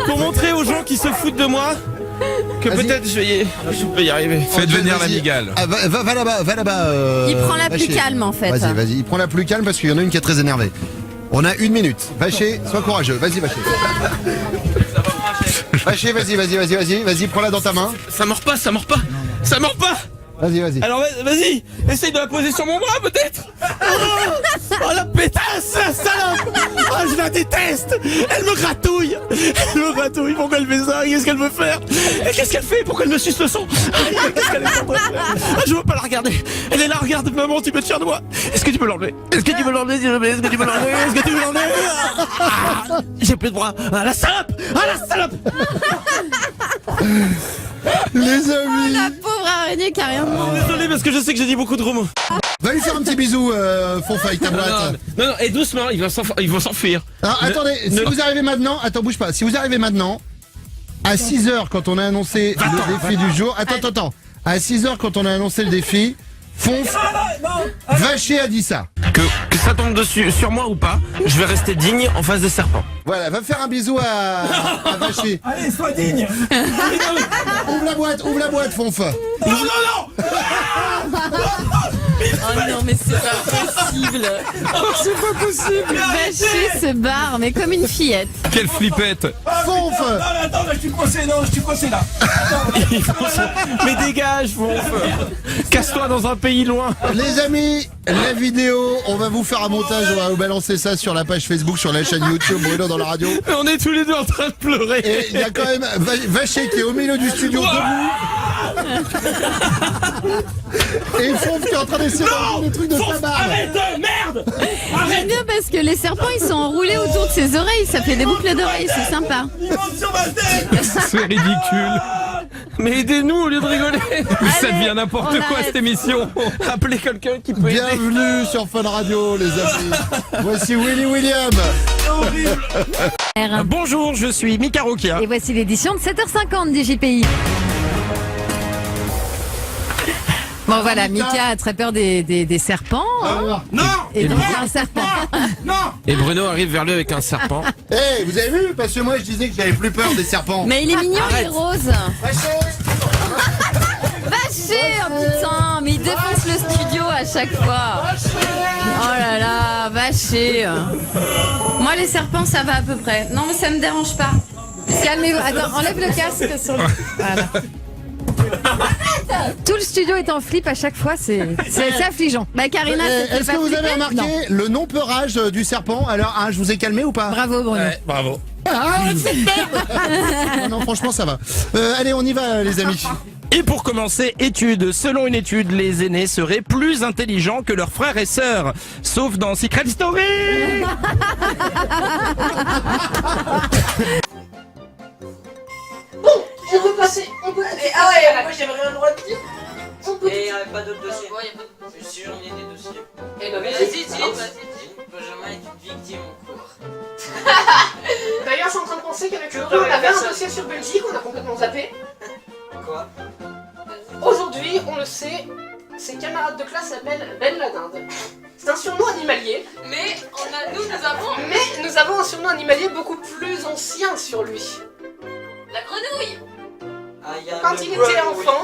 [SPEAKER 8] Pour montrer aux gens qui se foutent de moi que
[SPEAKER 7] Vas-y.
[SPEAKER 8] peut-être je peux y arriver.
[SPEAKER 7] Faites venir l'amigale. Ah, va là-bas.
[SPEAKER 9] Il prend la plus
[SPEAKER 7] Vacher.
[SPEAKER 9] calme en fait.
[SPEAKER 7] Vas-y, il prend la plus calme parce qu'il y en a une qui est très énervée. On a 1 minute. Vacher, sois courageux. Vas-y, Vacher. Vacher, vas-y, prends-la dans ta main.
[SPEAKER 8] Ça mord pas.
[SPEAKER 7] Vas-y.
[SPEAKER 8] Alors vas-y, essaye de la poser sur mon bras peut-être. Oh la pétasse, la salope. Oh je la déteste. Elle me gratouille. Pourquoi elle fait ça? Qu'est-ce qu'elle veut faire? Et qu'est-ce qu'elle fait? Pourquoi elle me suce le son? Qu'est-ce qu'elle est en train de faire? Ah, je veux pas la regarder. Elle est là, regarde maman, tu peux te fier de moi. Est-ce que tu peux l'enlever? S'il te plaît? Ah, j'ai plus de bras. Ah la salope.
[SPEAKER 7] Les amis.
[SPEAKER 9] La pauvre araignée qui a rien demandé.
[SPEAKER 8] Désolé parce que je sais que j'ai dit beaucoup de gros mots.
[SPEAKER 7] Va lui faire un petit bisou, Fonfa, avec ta boîte.
[SPEAKER 8] Non, et doucement, ils vont s'enfuir.
[SPEAKER 7] Alors, attendez, si vous arrivez maintenant, attends, bouge pas. Si vous arrivez maintenant, à 6h quand on a annoncé le défi du jour, attends. À 6h quand on a annoncé le défi, Fonf, Vacher a dit ça.
[SPEAKER 8] Que ça tombe dessus sur moi ou pas, je vais rester digne en face des serpents.
[SPEAKER 7] Voilà, va faire un bisou à Vacher.
[SPEAKER 8] Allez, sois digne.
[SPEAKER 7] Ouvre la boîte, Fonf.
[SPEAKER 8] Non.
[SPEAKER 9] Oh non, mais c'est pas possible. C'est pas possible. Vacher se barre, mais comme une fillette.
[SPEAKER 8] Quelle flippette.
[SPEAKER 7] Fonf.
[SPEAKER 8] Attends, je suis coincé là. Mais dégage, Fonf. Casse-toi dans un pays loin.
[SPEAKER 7] Les amis, la vidéo, on va vous faire un montage, on va vous balancer ça sur la page Facebook, sur la chaîne YouTube, Bruno dans la radio.
[SPEAKER 8] On est tous les deux en train de pleurer.
[SPEAKER 7] Et il y a quand même Vacher qui est au milieu du studio debout. Et Fonf qui est en train d'essayer d'enlever des trucs de sa barbe.
[SPEAKER 8] Arrête, merde.
[SPEAKER 9] J'aime bien parce que les serpents ils sont enroulés autour de ses oreilles, ça fait des boucles d'oreilles, c'est sympa.
[SPEAKER 8] Il monte sur ma tête. C'est ridicule. Mais aidez-nous au lieu de rigoler. Ça devient n'importe
[SPEAKER 9] on
[SPEAKER 8] quoi
[SPEAKER 9] arrête.
[SPEAKER 8] cette émission. Appelez quelqu'un qui peut aider.
[SPEAKER 7] Bienvenue sur Fun Radio, les amis. Voici Willy William.
[SPEAKER 8] Bonjour, je suis Mika Rokia.
[SPEAKER 9] Et voici l'édition de 7h50 du JPI. Bon voilà, Mika a très peur des serpents.
[SPEAKER 8] Non.
[SPEAKER 9] Et donc un serpent.
[SPEAKER 8] Et Bruno arrive vers lui avec un serpent.
[SPEAKER 7] Hey, vous avez vu? Parce que moi je disais que j'avais plus peur des serpents.
[SPEAKER 9] Mais il est mignon, il est rose.
[SPEAKER 7] Vacher.
[SPEAKER 9] Bâché, oh putain, mais il défonce le studio à chaque fois. Oh là là, Bâché. Moi, les serpents, ça va à peu près. Non, mais ça me dérange pas. Calmez-vous. Attends, enlève le casque sur le... Voilà.
[SPEAKER 10] Tout le studio est en flip à chaque fois, c'est affligeant.
[SPEAKER 9] Bah, Karina, c'était
[SPEAKER 7] Est-ce
[SPEAKER 9] pas
[SPEAKER 7] que vous avez
[SPEAKER 9] flippant?
[SPEAKER 7] remarqué le non-peurage du serpent? Alors, je vous ai calmé ou pas?
[SPEAKER 10] Bravo Bruno.
[SPEAKER 8] Bravo.
[SPEAKER 7] Ah, c'est merde. Non, franchement, ça va. Allez, on y va, les amis.
[SPEAKER 8] Et pour commencer, étude. Selon une étude, les aînés seraient plus intelligents que leurs frères et sœurs. Sauf dans Secret Story.
[SPEAKER 1] Bon, on peut passer. On peut passer.
[SPEAKER 5] Ah ouais, moi j'aimerais un droit de dire.
[SPEAKER 1] On peut.
[SPEAKER 2] Et pas d'autres dossiers.
[SPEAKER 3] Ouais, y a pas de...
[SPEAKER 5] Je suis sûr, il y a des dossiers.
[SPEAKER 1] Eh ben,
[SPEAKER 3] Vas-y,
[SPEAKER 1] vas-y,
[SPEAKER 3] dis,
[SPEAKER 1] balance.
[SPEAKER 3] vas-y, dis.
[SPEAKER 5] Benjamin est une victime en cours.
[SPEAKER 1] D'ailleurs, je suis en train de penser qu'avec
[SPEAKER 5] Que
[SPEAKER 1] Laurent, on
[SPEAKER 5] la
[SPEAKER 1] avait un
[SPEAKER 5] personne.
[SPEAKER 1] dossier sur Belgique, on a complètement zappé.
[SPEAKER 2] Quoi?
[SPEAKER 1] Aujourd'hui, on le sait, ses camarades de classe s'appellent Ben la Dinde. C'est un surnom animalier,
[SPEAKER 3] Mais nous avons
[SPEAKER 1] mais nous avons un surnom animalier beaucoup plus ancien sur lui.
[SPEAKER 3] la grenouille.
[SPEAKER 2] Ah, y a
[SPEAKER 1] Quand
[SPEAKER 2] le
[SPEAKER 1] il était
[SPEAKER 2] grenouille.
[SPEAKER 1] enfant,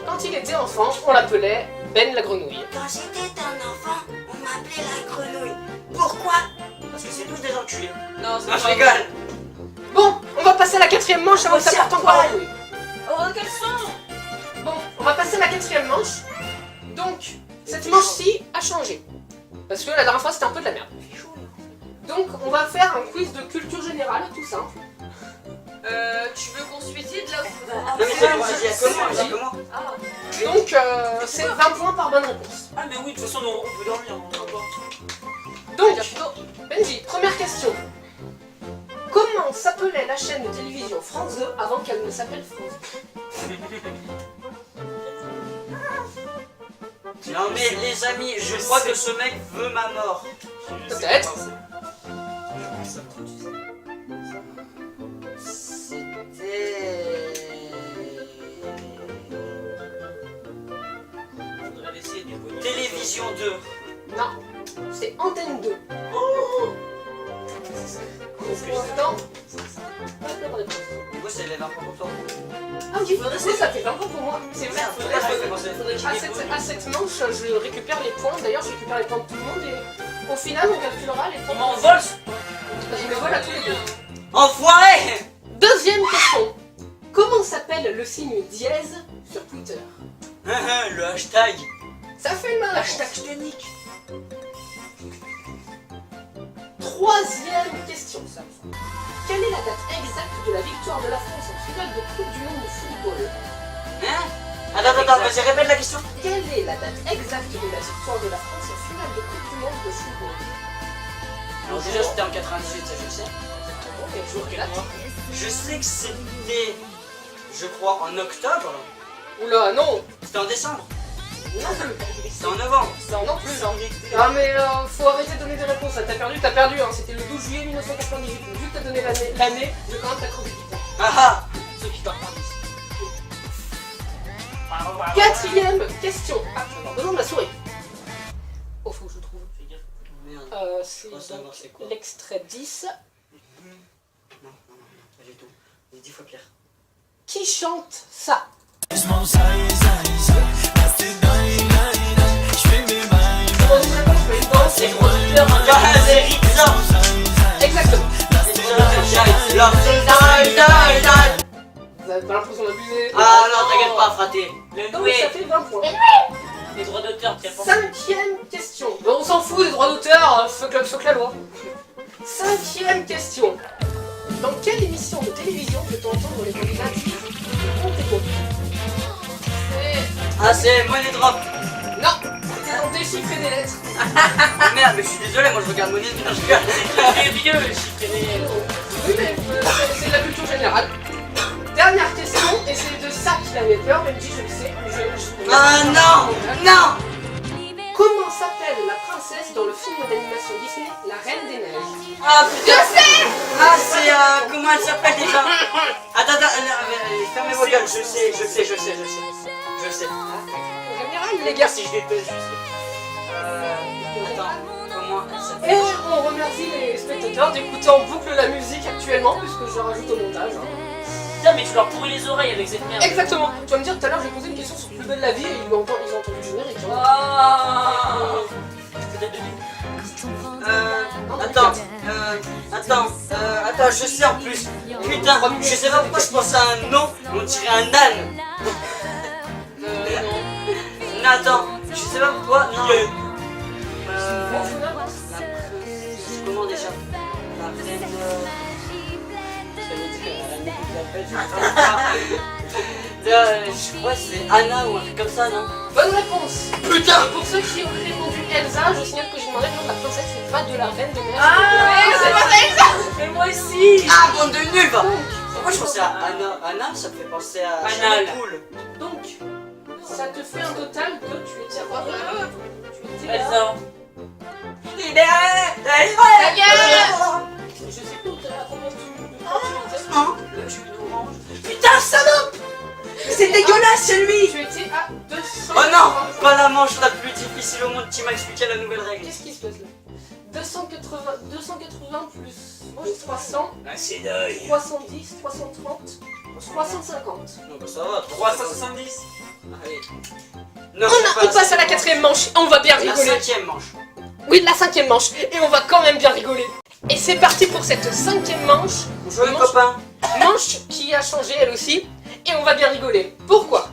[SPEAKER 1] quand il était enfant, on l'appelait Ben la grenouille.
[SPEAKER 11] Quand j'étais un enfant, on m'appelait la grenouille. Pourquoi?
[SPEAKER 5] Parce que c'est tous des enculés.
[SPEAKER 3] Non, c'est
[SPEAKER 2] Non, je
[SPEAKER 3] pas
[SPEAKER 2] rigole.
[SPEAKER 1] Bon, on va passer à la quatrième manche avant que ça parte encore en couille.
[SPEAKER 3] Oh, quel son.
[SPEAKER 1] Bon, on va passer à la quatrième manche. Donc, cette manche-ci a changé. Parce que la dernière fois, c'était un peu de la merde. Donc, on va faire un quiz de culture générale, tout simple.
[SPEAKER 3] Tu veux qu'on se suicide là ou...
[SPEAKER 2] Non, mais c'est bon, vas-y, à comment?
[SPEAKER 3] Ah,
[SPEAKER 1] Donc, c'est 20 points par bonne réponse.
[SPEAKER 5] Ah, mais oui, de toute façon, on peut dormir.
[SPEAKER 1] Donc, Benji, première question. Comment s'appelait la chaîne de télévision France 2 avant qu'elle ne s'appelle France 2?
[SPEAKER 2] Non, mais les amis, je crois que ce mec veut ma mort.
[SPEAKER 1] Peut-être.
[SPEAKER 5] Faudrait laisser des bonus.
[SPEAKER 2] Télévision 2.
[SPEAKER 1] Non, c'est Antenne 2. Oh Pourtant, pas de bonne réponse.
[SPEAKER 2] Du coup, c'est les 20 points pour toi.
[SPEAKER 1] Ah oui, ça fait 20 points pour moi. C'est vrai.
[SPEAKER 2] Faudrait commencer.
[SPEAKER 1] À cette manche, je récupère les points. D'ailleurs, je récupère les points de tout le monde et au final, on calculera les points.
[SPEAKER 5] On m'envole.
[SPEAKER 1] Je me vole à tous les deux.
[SPEAKER 2] Enfoiré.
[SPEAKER 1] Deuxième question. Comment s'appelle le signe dièse sur Twitter?
[SPEAKER 2] Le hashtag.
[SPEAKER 1] Ça fait une
[SPEAKER 5] Hashtag je te nique.
[SPEAKER 1] Troisième question. Quelle est la date exacte de la victoire de la France en finale de Coupe du Monde de football?
[SPEAKER 2] Hein? Attends, vas-y, répète la question.
[SPEAKER 1] Quelle est la date exacte de la victoire de la France en finale de Coupe du Monde de football?
[SPEAKER 2] Alors déjà, c'était en 98, ça je le sais.
[SPEAKER 1] Bon, quel jour, quelle date?
[SPEAKER 2] Je sais que c'était, je crois, en octobre.
[SPEAKER 1] Oula, non.
[SPEAKER 2] C'était en décembre.
[SPEAKER 1] Non plus.
[SPEAKER 2] C'était en novembre.
[SPEAKER 1] Non plus. Ah mais faut arrêter de donner des réponses. T'as perdu, hein. C'était le 12 juillet 1998. Vu que t'as donné l'année, je vais quand même t'accorder du temps.
[SPEAKER 2] Ah
[SPEAKER 5] Ceux qui partent en dix.
[SPEAKER 1] Quatrième question. Ah, je vais avoir besoin de ma souris. Oh, faut que je trouve.
[SPEAKER 2] Merde.
[SPEAKER 1] C'est
[SPEAKER 2] Faut savoir c'est quoi.
[SPEAKER 1] l'extrait 10.
[SPEAKER 2] Non, pas du tout. Mais 10 fois pire.
[SPEAKER 1] Qui chante ça?
[SPEAKER 2] C'est producteur. C'est Rizzo.
[SPEAKER 1] Exactement. Vous avez pas l'impression d'abuser?
[SPEAKER 2] Ah non, t'inquiète pas, fraté.
[SPEAKER 5] Le
[SPEAKER 1] Donc
[SPEAKER 5] doué.
[SPEAKER 1] ça fait 20 points.
[SPEAKER 5] Les droits d'auteur, tu as pensé.
[SPEAKER 1] Cinquième question. Bon, on s'en fout des droits d'auteur, fuck la loi. Cinquième question. Dans quelle émission de télévision peut-on entendre les candidats Montego?
[SPEAKER 2] Ah, c'est Money Drop.
[SPEAKER 1] Non, c'était dans Déchiffrer des lettres.
[SPEAKER 2] Ah merde, mais je suis désolé, moi je regarde Money Drop. Je rigole.
[SPEAKER 5] Les vieux, chiffré des...
[SPEAKER 1] Oui, mais c'est de la culture générale. Dernière question, et c'est de ça qu'il avait peur, même si je le sais.
[SPEAKER 2] Ah non, non.
[SPEAKER 1] Comment s'appelle la princesse dans le film d'animation Disney, La Reine des Neiges?
[SPEAKER 2] Ah putain. Je sais. Ah, c'est comment elle s'appelle déjà? Attends, fermez vos gueules, je sais.
[SPEAKER 1] En général, les gars.
[SPEAKER 5] Si je déteste, je sais.
[SPEAKER 2] Attends, comment elle s'appelle?
[SPEAKER 1] Et on remercie les spectateurs d'écouter en boucle la musique actuellement, puisque je rajoute au montage.
[SPEAKER 5] Putain, mais tu leur pourris les oreilles avec cette merde.
[SPEAKER 1] Exactement. Tu vas me dire tout à l'heure, j'ai posé une question sur Plus belle la vie et ils ont entendu le générique. Hein.
[SPEAKER 5] Ah.
[SPEAKER 2] Attends, je sais en plus. Putain, je sais pas pourquoi je pense à un nom, on dirait un âne. Non, attends, je sais pas pourquoi. Non. Comment déjà? La reine. Je crois que c'est Anna ou un truc comme ça, non?
[SPEAKER 1] Bonne réponse. Putain. Pour ceux qui ont répondu Elsa, je signale que j'ai demandé le nom de la princesse, c'est pas de la reine de mer.
[SPEAKER 5] Ah, c'est pas Elsa. Mais moi aussi.
[SPEAKER 2] Ah, bande de nuls. Pourquoi je pensais à Anna? Anna, ça me fait penser à
[SPEAKER 5] Anal.
[SPEAKER 2] Poule.
[SPEAKER 1] Donc, ça te fait un total de... Tu étais à quoi? Tu étais à...
[SPEAKER 5] Elsa.
[SPEAKER 1] Je sais plus où t'es à combien de...
[SPEAKER 2] Je suis tout orange. Putain, salope! C'est dégueulasse, c'est lui!
[SPEAKER 1] Tu étais à 200...
[SPEAKER 2] Oh non! Pas la manche la plus difficile au monde qui m'a expliqué la nouvelle règle.
[SPEAKER 1] Qu'est-ce qui se passe là? 280 plus 300,
[SPEAKER 2] Ah, c'est dingue.
[SPEAKER 1] 310, 330, 350.
[SPEAKER 2] Non, bah ça va,
[SPEAKER 5] 370.
[SPEAKER 2] Allez. Non,
[SPEAKER 1] On passe à la quatrième manche, on va bien
[SPEAKER 2] la
[SPEAKER 1] rigoler.
[SPEAKER 2] cinquième manche.
[SPEAKER 1] Oui, la cinquième manche, et on va quand même bien rigoler. Et c'est parti pour cette cinquième manche.
[SPEAKER 2] Bonjour les copains.
[SPEAKER 1] Manche qui a changé elle aussi, et on va bien rigoler. Pourquoi?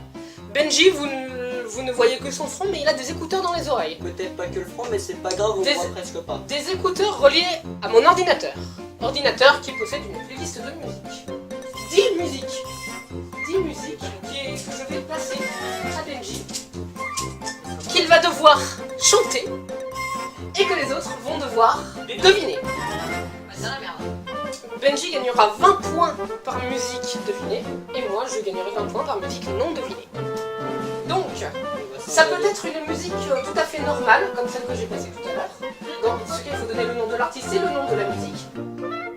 [SPEAKER 1] Benji, vous ne voyez que son front, mais il a des écouteurs dans les oreilles.
[SPEAKER 2] Peut-être pas que le front, mais c'est pas grave, on
[SPEAKER 1] Des-
[SPEAKER 2] voit presque pas.
[SPEAKER 1] Des écouteurs reliés à mon ordinateur. Ordinateur qui possède une playlist de musique. 10 musiques. 10 musiques que je vais placer à Benji. Qu'il va devoir chanter. Et que les autres vont devoir deviner.
[SPEAKER 3] C'est la merde.
[SPEAKER 1] Benji gagnera 20 points par musique devinée. Et moi, je gagnerai 20 points par musique non devinée. Donc, ça peut être une musique tout à fait normale, comme celle que j'ai passée tout à l'heure. Dans ce cas, il faut donner le nom de l'artiste et le nom de la musique.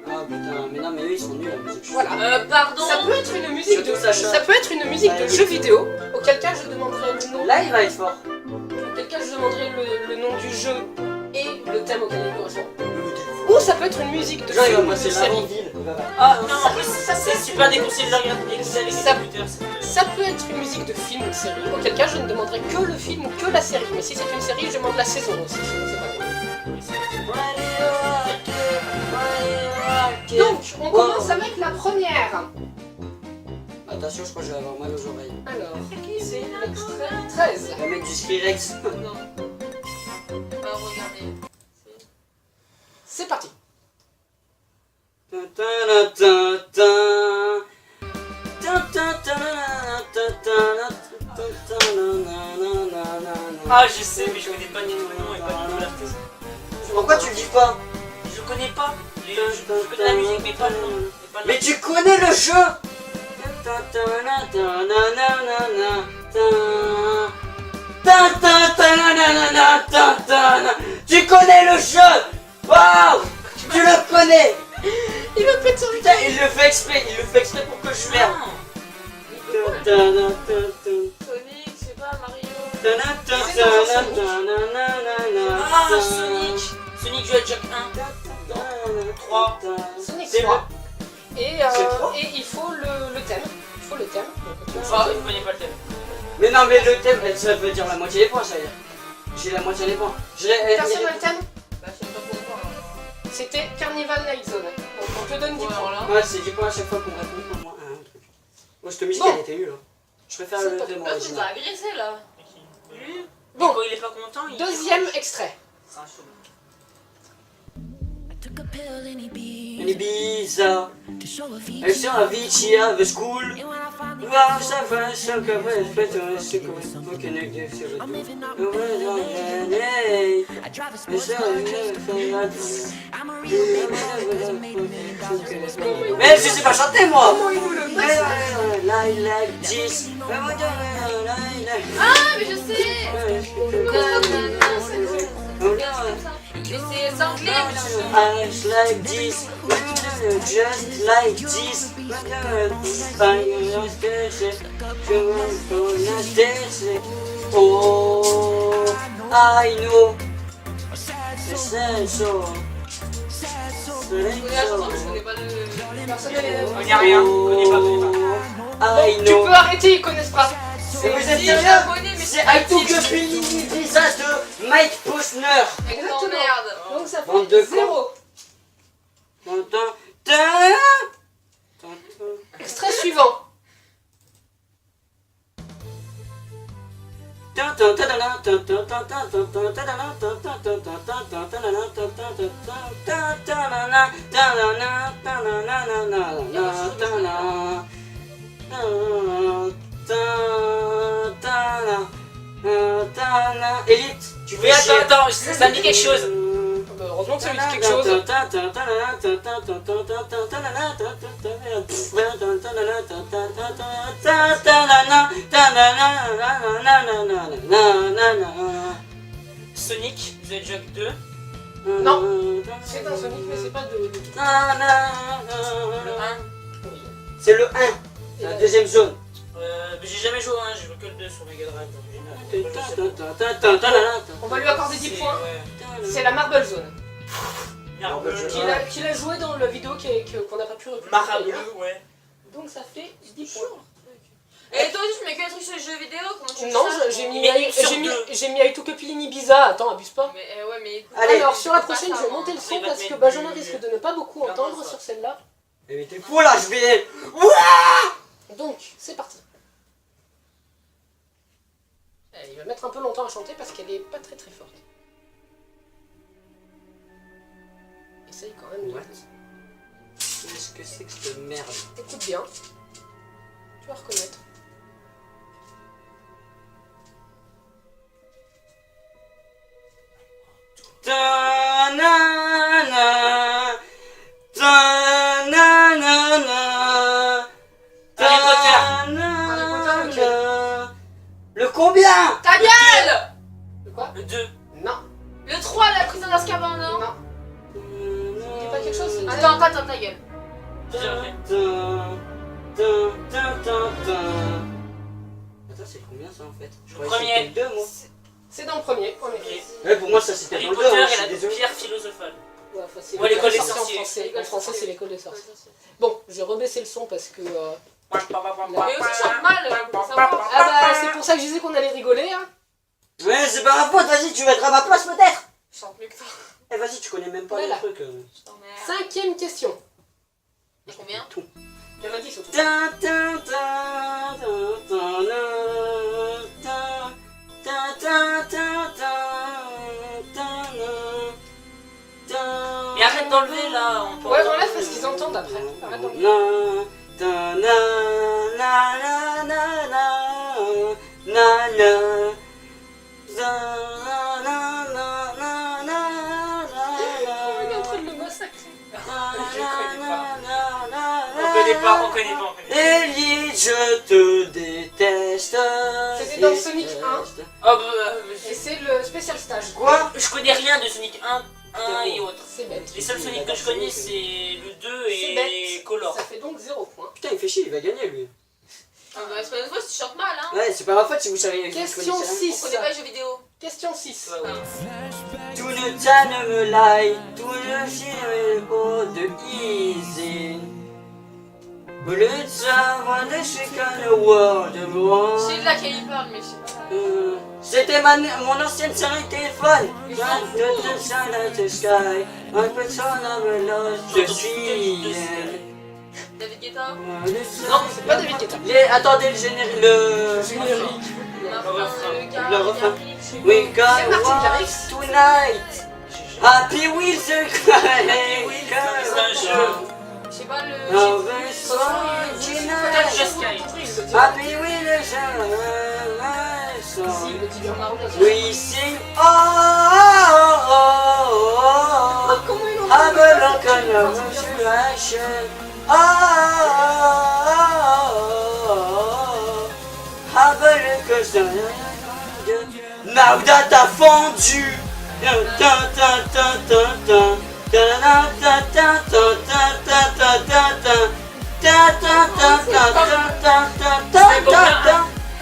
[SPEAKER 2] Ah putain, mais non, mais eux ils sont nuls la musique.
[SPEAKER 1] Voilà.
[SPEAKER 3] Pardon.
[SPEAKER 1] Ça peut être une musique de,
[SPEAKER 2] Surtout Sacha.
[SPEAKER 1] ça peut être une musique de jeu vidéo, auquel cas je demanderai le nom.
[SPEAKER 2] Là il va être fort.
[SPEAKER 1] Auquel cas je demanderai le nom du jeu et le thème auquel il correspond. Ou ça peut être une musique de
[SPEAKER 2] Genre il va
[SPEAKER 1] film, de
[SPEAKER 2] passer
[SPEAKER 1] série.
[SPEAKER 2] l'avant-ville.
[SPEAKER 5] Ah non, en plus, c'est super déconseillé de la regarder avec les
[SPEAKER 1] Ça-
[SPEAKER 5] écouteurs.
[SPEAKER 1] Ça peut être une musique de film ou de série, auquel cas je ne demanderai que le film ou que la série. Mais si c'est une série, je demande la saison aussi, sinon c'est pas drôle. Donc, on commence avec la première.
[SPEAKER 2] Attention, je crois que je vais avoir mal aux oreilles.
[SPEAKER 1] Alors, c'est l'extrait 13.
[SPEAKER 2] Je vais mettre du Skrillex.
[SPEAKER 3] Non. Regardez.
[SPEAKER 1] C'est parti.
[SPEAKER 5] Ah, je sais, mais je connais pas ni le nom et pas du tout l'artiste.
[SPEAKER 2] Pourquoi tu le dis pas?
[SPEAKER 5] Je connais pas. Je connais la musique, mais pas le nom.
[SPEAKER 2] Mais tu connais le jeu! Tu connais le jeu! Waouh! Tu le connais!
[SPEAKER 1] Il me pète sur le
[SPEAKER 2] Putain, il le fait exprès pour que je perde.
[SPEAKER 3] Sonic, je sais pas, Mario.
[SPEAKER 5] Ah, Sonic. Sonic joue à Jack 1. 3.
[SPEAKER 1] Sonic
[SPEAKER 2] C'est
[SPEAKER 1] 3. Et,
[SPEAKER 2] C'est trois
[SPEAKER 1] et il faut le thème. Il faut le thème. Donc, tu vas
[SPEAKER 5] Ah,
[SPEAKER 1] chanter.
[SPEAKER 5] je connais pas le thème.
[SPEAKER 2] Mais non, mais le thème, ça veut dire la moitié des points, ça veut dire. J'ai la moitié des points.
[SPEAKER 1] Personne n'a le thème?
[SPEAKER 3] Bah, je sais pas pourquoi.
[SPEAKER 1] C'était Carnival Night Zone. Donc on te donne 10
[SPEAKER 3] Ouais,
[SPEAKER 1] points.
[SPEAKER 3] alors là.
[SPEAKER 2] Ouais, c'est 10 points à chaque fois qu'on répond pour moi à un truc. Moi, cette musique,
[SPEAKER 1] Bon.
[SPEAKER 2] elle était nulle. Hein. Je préfère
[SPEAKER 1] C'est
[SPEAKER 2] le
[SPEAKER 1] pas-
[SPEAKER 2] thème
[SPEAKER 3] Là, tu
[SPEAKER 2] original.
[SPEAKER 3] t'as agressé là.
[SPEAKER 5] Lui,
[SPEAKER 1] Bon.
[SPEAKER 5] quand il est pas content, il.
[SPEAKER 1] Deuxième extrait.
[SPEAKER 5] C'est un show.
[SPEAKER 2] In Ibiza, I saw Avicii at the school. Wow, so far, so good, it's better, so good. What can I do? So good. Mais je sais pas chanter moi. Like this.
[SPEAKER 3] Ah, mais je sais. Mais c'est anglais, mais
[SPEAKER 2] Just like this, just like this. Oh, I know. C'est so.
[SPEAKER 3] je connais la chanson, mais je connais pas le.
[SPEAKER 1] Personne n'a les-
[SPEAKER 5] On y a rien. On connaît pas.
[SPEAKER 2] I
[SPEAKER 1] Tu
[SPEAKER 2] know.
[SPEAKER 1] peux arrêter, ils connaissent pas.
[SPEAKER 2] Et vous êtes
[SPEAKER 3] Si,
[SPEAKER 2] sérieux?
[SPEAKER 3] japonais, mais
[SPEAKER 2] C'est I took a Pelini Visa de Mike Posner.
[SPEAKER 1] Exactement.
[SPEAKER 3] Merde.
[SPEAKER 1] Donc ça
[SPEAKER 2] Bande
[SPEAKER 1] fait
[SPEAKER 2] de
[SPEAKER 1] 0. Extrait suivant.
[SPEAKER 2] Elite, tu
[SPEAKER 5] Oui, attends, ça me dit quelque chose.
[SPEAKER 1] Heureusement que ça lui dit quelque chose.
[SPEAKER 5] Sonic, The Hedgehog 2.
[SPEAKER 1] Non. C'est un Sonic, mais c'est pas de.
[SPEAKER 5] Le 1.
[SPEAKER 2] C'est le 1, la deuxième zone.
[SPEAKER 5] J'ai jamais joué au 1, j'ai joué que le 2 sur Mega Drive.
[SPEAKER 1] On va lui accorder 10 points. C'est la Marble Zone.
[SPEAKER 5] Marble,
[SPEAKER 1] Qu'il a joué dans la vidéo qu'on n'a pas pu récupérer.
[SPEAKER 5] Marable, ouais.
[SPEAKER 1] Donc ça fait 10 points.
[SPEAKER 3] Et toi aussi, tu mets que des trucs sur les jeux vidéo? Comment tu fais
[SPEAKER 1] Non,
[SPEAKER 3] ça,
[SPEAKER 1] j'ai mis
[SPEAKER 5] Mais une sur
[SPEAKER 1] j'ai mis I took a Pelini Ibiza. Attends, abuse pas.
[SPEAKER 3] Mais ouais, mais écoute.
[SPEAKER 2] Allez.
[SPEAKER 1] Alors sur la
[SPEAKER 3] c'est pas
[SPEAKER 1] prochaine,
[SPEAKER 3] ça,
[SPEAKER 1] je vais
[SPEAKER 3] hein.
[SPEAKER 1] monter le son
[SPEAKER 5] Il va
[SPEAKER 1] parce
[SPEAKER 5] te
[SPEAKER 1] que
[SPEAKER 5] mettre
[SPEAKER 1] Benjamin
[SPEAKER 5] du-
[SPEAKER 1] risque de ne pas beaucoup entendre
[SPEAKER 5] ça.
[SPEAKER 1] sur celle-là.
[SPEAKER 2] Mais t'es fou là, je vais.
[SPEAKER 1] Donc, c'est parti. Il va mettre un peu longtemps à chanter parce qu'elle est pas très très forte. Essaye quand même.
[SPEAKER 2] What? Qu'est-ce que c'est que cette merde?
[SPEAKER 1] Écoute bien. Tu vas reconnaître.
[SPEAKER 2] Le combien?
[SPEAKER 3] Ta gueule!
[SPEAKER 1] Le quoi?
[SPEAKER 5] Le 2.
[SPEAKER 1] Non.
[SPEAKER 3] Le 3, la prison d'Azkaban, non?
[SPEAKER 1] Non. Dis pas quelque chose.
[SPEAKER 3] Attends, ta gueule.
[SPEAKER 2] Attends, c'est combien ça en fait? Je
[SPEAKER 5] Le
[SPEAKER 2] croyais que
[SPEAKER 5] premier.
[SPEAKER 2] c'était le 2 moi.
[SPEAKER 1] C'est dans le premier.
[SPEAKER 2] Ouais, pour moi ça c'était
[SPEAKER 5] Harry
[SPEAKER 2] dans le 2,
[SPEAKER 5] Potter
[SPEAKER 2] hein,
[SPEAKER 5] et
[SPEAKER 2] je suis
[SPEAKER 5] la
[SPEAKER 2] désolé.
[SPEAKER 5] pierre philosophale.
[SPEAKER 1] Ouais, enfin, c'est
[SPEAKER 5] Ouais, l'école des
[SPEAKER 1] en
[SPEAKER 5] sorciers.
[SPEAKER 1] français. En français, c'est l'école des sorciers. Bon, je vais rebaisser le son parce que.
[SPEAKER 3] Mais aussi, tu chantes mal, faut savoir.
[SPEAKER 1] Ah bah, c'est pour ça que je disais qu'on allait rigoler, hein.
[SPEAKER 2] Ouais, c'est pas ma faute, vas-y, tu mettras ma place peut-être.
[SPEAKER 3] Je chante mieux que toi.
[SPEAKER 2] Eh, vas-y, tu connais même pas
[SPEAKER 1] Voilà.
[SPEAKER 2] les trucs.
[SPEAKER 3] Je t'emmerde.
[SPEAKER 1] 5e question.
[SPEAKER 3] Combien?
[SPEAKER 1] Il y en a 10 au total.
[SPEAKER 5] Et arrête d'enlever là. On peut
[SPEAKER 1] Ouais,
[SPEAKER 5] entendre.
[SPEAKER 1] enlève parce qu'ils entendent après. Arrête d'enlever. Il est en train de le massacrer.
[SPEAKER 5] On connaît pas.
[SPEAKER 2] Ellie, je te déteste.
[SPEAKER 1] C'était dans Sonic 1.
[SPEAKER 5] Oh bah,
[SPEAKER 1] Et c'est le spécial stage.
[SPEAKER 2] Quoi?
[SPEAKER 5] je connais rien de Sonic 1 et autres.
[SPEAKER 1] C'est bête.
[SPEAKER 5] Les seuls Sonic que je connais c'est le 2
[SPEAKER 1] C'est
[SPEAKER 5] et
[SPEAKER 1] bête.
[SPEAKER 5] Color.
[SPEAKER 1] Ça fait donc 0 points.
[SPEAKER 2] Putain, il fait chier, il va gagner lui.
[SPEAKER 3] Ah bah, c'est pas notre faute si tu chantes mal, hein.
[SPEAKER 2] Ouais, c'est pas ma faute si vous savez.
[SPEAKER 1] Question
[SPEAKER 2] vous connaissez
[SPEAKER 1] 6.
[SPEAKER 3] On connaît pas les jeux vidéo.
[SPEAKER 1] Question 6.
[SPEAKER 5] Ouais, ouais.
[SPEAKER 2] Tout le temps me lie, tout le film haut de easy. Bullet someone the chicken world
[SPEAKER 3] Je sais de laquelle il parle, mais je sais pas.
[SPEAKER 2] C'était mon ancienne série téléphone. Just the sun of the sky, un person of a lost, je suis.
[SPEAKER 3] David Guetta.
[SPEAKER 1] Non, c'est pas David Guetta.
[SPEAKER 2] Attendez le générique. Le refrain. We
[SPEAKER 1] C'est
[SPEAKER 2] got
[SPEAKER 1] Martin
[SPEAKER 2] one
[SPEAKER 1] Garrix.
[SPEAKER 2] tonight. Happy with the
[SPEAKER 5] C'est un jeu.
[SPEAKER 3] Je sais pas le.
[SPEAKER 5] Just Sky.
[SPEAKER 2] Happy with the
[SPEAKER 1] Si, le dit Bernard Arnault.
[SPEAKER 2] we sing oh oh oh
[SPEAKER 1] Comment il en
[SPEAKER 2] have a look on your resurrection oh have a look on your Nauda t'a fondu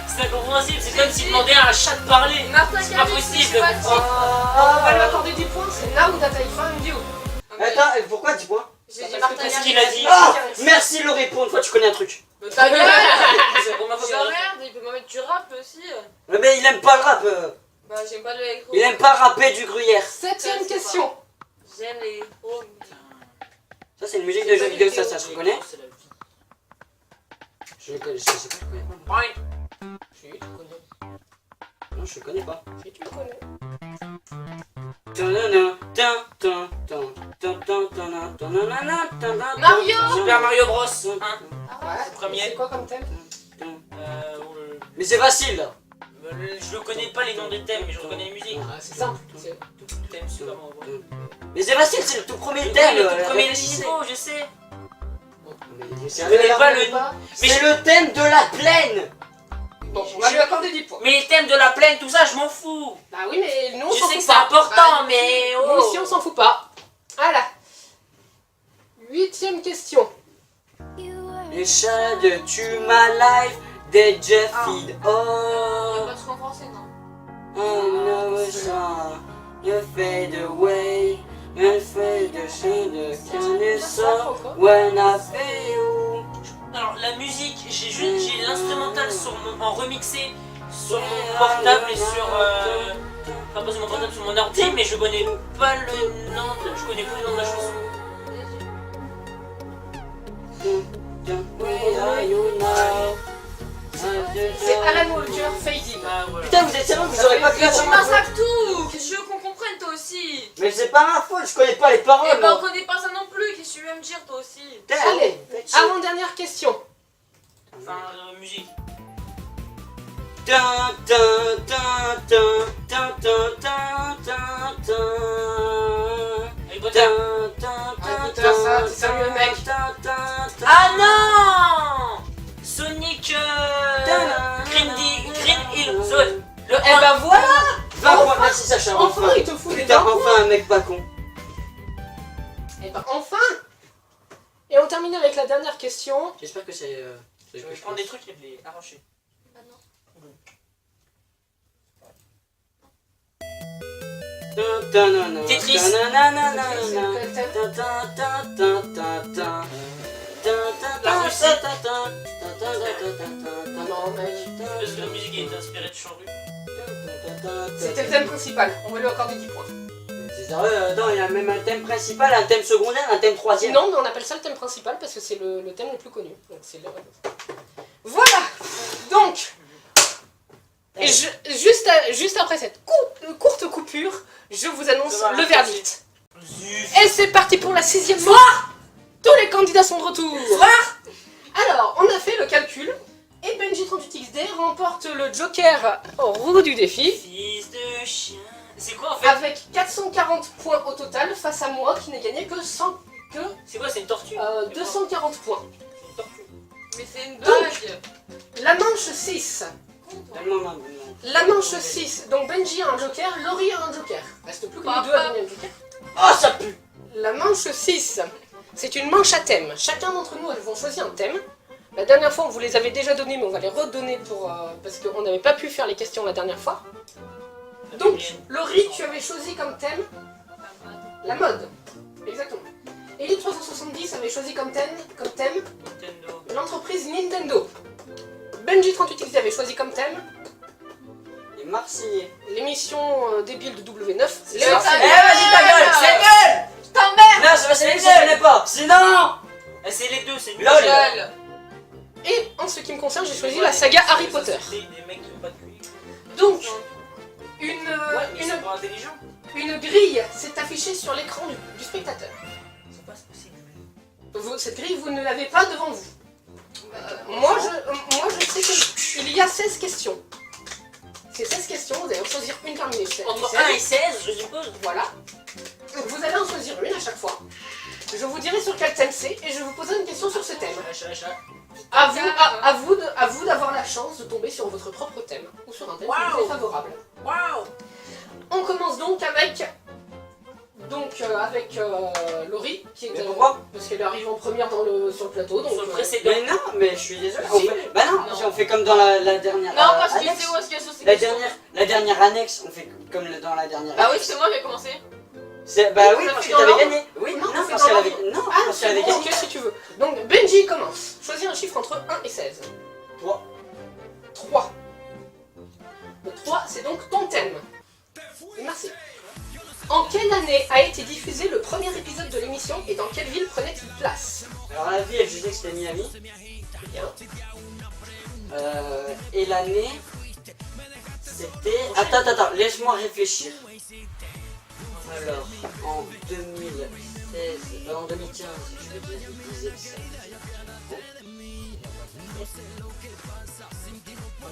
[SPEAKER 5] C'est incompréhensible, c'est comme si demandait à un chat de parler.
[SPEAKER 3] Martin
[SPEAKER 5] C'est pas
[SPEAKER 3] Garrix,
[SPEAKER 5] possible.
[SPEAKER 3] c'est pas le titre.
[SPEAKER 1] On va lui accorder 10 points, c'est Now That I Found You.
[SPEAKER 2] Attends, pourquoi dis-moi?
[SPEAKER 3] J'ai dit Martin
[SPEAKER 5] Qu'est-ce
[SPEAKER 3] Garrix.
[SPEAKER 5] qu'il a dit?
[SPEAKER 2] Ah, merci Laurie pour une fois tu connais un truc.
[SPEAKER 3] Bah Ta gueule.
[SPEAKER 5] C'est la première fois
[SPEAKER 3] Je
[SPEAKER 5] que je
[SPEAKER 3] merde, il peut me mettre du rap aussi.
[SPEAKER 2] Ouais, mais il aime pas le rap.
[SPEAKER 3] Bah j'aime pas l'électro.
[SPEAKER 2] Il aime pas rapper du gruyère.
[SPEAKER 1] 7ème question.
[SPEAKER 3] J'aime l'électro.
[SPEAKER 2] Ça, c'est une musique de jeu vidéo, ça je reconnais.
[SPEAKER 5] C'est la vie.
[SPEAKER 2] Je sais pas, je connais pas.
[SPEAKER 1] Si, tu connais.
[SPEAKER 2] Non, je connais pas.
[SPEAKER 1] Si, tu connais.
[SPEAKER 3] Mario.
[SPEAKER 5] Super Mario Bros. 1.
[SPEAKER 1] Ouais,
[SPEAKER 5] Premier.
[SPEAKER 1] c'est quoi comme thème?
[SPEAKER 2] Mais c'est facile là.
[SPEAKER 5] Je ne connais pas les noms des thèmes, mais je reconnais les musiques.
[SPEAKER 1] Ah, c'est simple. C'est-
[SPEAKER 5] Thème Super Mario Bros.
[SPEAKER 2] Mais c'est facile, c'est le tout premier
[SPEAKER 5] Oui,
[SPEAKER 2] thème.
[SPEAKER 5] le
[SPEAKER 2] la
[SPEAKER 5] tout premier
[SPEAKER 2] réfléchissez.
[SPEAKER 5] niveau, je sais.
[SPEAKER 2] Mais c'est
[SPEAKER 5] Je connais pas le.
[SPEAKER 2] Mais c'est le thème de la plaine.
[SPEAKER 1] Bon, on va lui accorder 10 points.
[SPEAKER 5] Mais les thèmes de la plaine, tout ça, je m'en fous.
[SPEAKER 1] Bah oui, mais nous on
[SPEAKER 5] Je
[SPEAKER 1] s'en
[SPEAKER 5] sais que
[SPEAKER 1] fout
[SPEAKER 5] c'est
[SPEAKER 1] pas.
[SPEAKER 5] important,
[SPEAKER 1] Bah,
[SPEAKER 5] mais
[SPEAKER 1] nous
[SPEAKER 5] oh.
[SPEAKER 1] aussi on s'en fout pas. Voilà. 8ème question.
[SPEAKER 2] Les chats de To My Life, they just feed
[SPEAKER 3] Y'a
[SPEAKER 2] all.
[SPEAKER 3] pas de truc en français, non?
[SPEAKER 2] I know a song, you fade away, and fade the shade of cancer when I feel you.
[SPEAKER 5] Alors, la musique, j'ai l'instrumental en remixé sur mon portable et sur. Enfin, pas sur mon portable, sur mon ordi, mais je connais pas le nom. Je connais plus le nom de la chanson.
[SPEAKER 2] Where are you now?
[SPEAKER 1] C'est Alan Walker, Fading.
[SPEAKER 5] Ah, voilà.
[SPEAKER 2] Putain, vous êtes sérieux, vous aurez pas pu
[SPEAKER 3] Tu
[SPEAKER 2] avoir
[SPEAKER 3] m'as sac tout. Qu'est-ce que tu veux qu'on comprenne toi aussi?
[SPEAKER 2] Mais c'est pas ma faute, je connais pas les paroles.
[SPEAKER 3] Eh ben
[SPEAKER 2] moi.
[SPEAKER 3] on connaît pas ça non plus. Qu'est-ce que tu veux me dire toi aussi?
[SPEAKER 2] Putain,
[SPEAKER 1] Allez,
[SPEAKER 2] putain.
[SPEAKER 1] avant-dernière question.
[SPEAKER 5] Enfin, musique.
[SPEAKER 2] Dun, dun, dun, dun, dun, dun, dun, dun, dun.
[SPEAKER 5] Harry Potter.
[SPEAKER 2] Dun, dun,
[SPEAKER 1] Ah,
[SPEAKER 2] dun,
[SPEAKER 1] putain, ça,
[SPEAKER 2] dun,
[SPEAKER 1] c'est sérieux,
[SPEAKER 2] dun,
[SPEAKER 1] mec.
[SPEAKER 2] dun, dun, dun.
[SPEAKER 5] Ah non Sonic Green Hill Zone. Le
[SPEAKER 1] Eh ben voilà.
[SPEAKER 2] 20 points, merci Sacha.
[SPEAKER 1] Enfin, il te fout des
[SPEAKER 2] Putain,
[SPEAKER 1] 20 points.
[SPEAKER 2] enfin un mec pas con.
[SPEAKER 1] Et ben enfin. Et on termine avec la dernière question.
[SPEAKER 2] J'espère que c'est.
[SPEAKER 5] Je vais prendre des trucs et de les arracher. Tetris. La Russie.
[SPEAKER 1] Non, mec.
[SPEAKER 5] Parce que la musique est inspirée de Chanru.
[SPEAKER 1] C'était le thème principal. On va lui accorder 10 points.
[SPEAKER 2] C'est sérieux, non, il y a même un thème principal, un thème secondaire, un thème troisième.
[SPEAKER 1] Non, mais on appelle ça le thème principal parce que c'est le thème le plus connu. Donc c'est voilà. Donc. Et juste après cette courte coupure, je vous annonce le verdict. Et c'est parti pour la 6ème fois. Tous les candidats sont de retour. Alors, on a fait le calcul. Et Benji38XD remporte le Joker au roue du défi.
[SPEAKER 5] Fils de chien. C'est quoi en fait?
[SPEAKER 1] Avec 440 points au total face à moi qui n'ai gagné que
[SPEAKER 5] C'est quoi? C'est une tortue?
[SPEAKER 1] 240 points.
[SPEAKER 5] Une tortue.
[SPEAKER 3] Mais c'est une
[SPEAKER 1] Donc,
[SPEAKER 3] blague.
[SPEAKER 1] La manche 6. La manche 6. Donc Benji a un joker, Laurie a un joker. Reste plus que les deux à gagner un joker.
[SPEAKER 2] Oh, ça pue.
[SPEAKER 1] La manche 6. C'est une manche à thème. Chacun d'entre nous, elles vont choisir un thème. La dernière fois, on vous les avait déjà donnés, mais on va les redonner parce qu'on n'avait pas pu faire les questions la dernière fois. Donc, Laurie, tu avais choisi comme thème la mode. Exactement. Elite 370 avait choisi comme thème
[SPEAKER 5] Nintendo.
[SPEAKER 1] l'entreprise Nintendo. Benji38XD avait choisi comme thème
[SPEAKER 2] Les Marseillais.
[SPEAKER 1] l'émission débile de W9.
[SPEAKER 2] Eh, vas-y ta gueule, c'est nul.
[SPEAKER 3] T'emmerdes.
[SPEAKER 2] Non, c'est pas c'est nul, je connais pas. Sinon.
[SPEAKER 5] C'est les deux, c'est nul.
[SPEAKER 2] Lol.
[SPEAKER 3] Gueule.
[SPEAKER 1] Et en ce qui me concerne, j'ai choisi la saga Harry Potter.
[SPEAKER 5] Des mecs qui ont pas de cul.
[SPEAKER 1] Donc,
[SPEAKER 5] Ouais, mais ils sont pas intelligents.
[SPEAKER 1] une grille s'est affichée sur l'écran du spectateur.
[SPEAKER 5] C'est pas possible.
[SPEAKER 1] Cette grille, vous ne l'avez pas devant vous. Moi, je sais qu'il y a 16 questions. Ces 16 questions, vous allez en choisir une parmi les 16.
[SPEAKER 5] Entre 1 et 16, je suppose.
[SPEAKER 1] Voilà. Vous allez en choisir une à chaque fois. Je vous dirai sur quel thème c'est et je vous poserai une question sur ce thème. À vous d'avoir la chance de tomber sur votre propre thème ou sur un thème qui vous est favorable.
[SPEAKER 5] Waouh.
[SPEAKER 1] On commence donc avec Laurie qui est
[SPEAKER 2] Mais pourquoi?
[SPEAKER 1] parce qu'elle arrive en première sur le plateau. Donc,
[SPEAKER 5] Sur le précédent.
[SPEAKER 2] Mais non, mais je suis désolé.
[SPEAKER 1] Si.
[SPEAKER 2] Bah non, on fait comme dans la dernière.
[SPEAKER 3] Non, parce que tu
[SPEAKER 2] annexe.
[SPEAKER 3] sais où est-ce qu'il y a ce
[SPEAKER 2] La dernière annexe, on fait comme dans la dernière.
[SPEAKER 3] Bah oui, c'est moi qui ai commencé.
[SPEAKER 2] Bah oui,
[SPEAKER 1] on
[SPEAKER 2] parce
[SPEAKER 1] fait
[SPEAKER 2] que
[SPEAKER 1] dans
[SPEAKER 2] t'avais
[SPEAKER 1] l'ordre.
[SPEAKER 2] gagné. Oui,
[SPEAKER 1] Non,
[SPEAKER 2] non,
[SPEAKER 1] on fait
[SPEAKER 2] parce
[SPEAKER 1] dans
[SPEAKER 2] qu'elle avait.
[SPEAKER 1] l'ordre.
[SPEAKER 2] Non,
[SPEAKER 1] Ah,
[SPEAKER 2] parce qu'elle
[SPEAKER 1] c'est
[SPEAKER 2] avait
[SPEAKER 1] bon,
[SPEAKER 2] gagné.
[SPEAKER 1] ok, si tu veux. Donc Benji commence. Choisis un chiffre entre 1 et 16. année a été diffusé le premier épisode de l'émission et dans quelle ville prenait-il place?
[SPEAKER 2] Alors la ville, je sais que c'était Miami.
[SPEAKER 1] Bien.
[SPEAKER 2] Et l'année, c'était... Attends, laisse-moi réfléchir. Alors, en 2016, en 2015, je vais dire ça.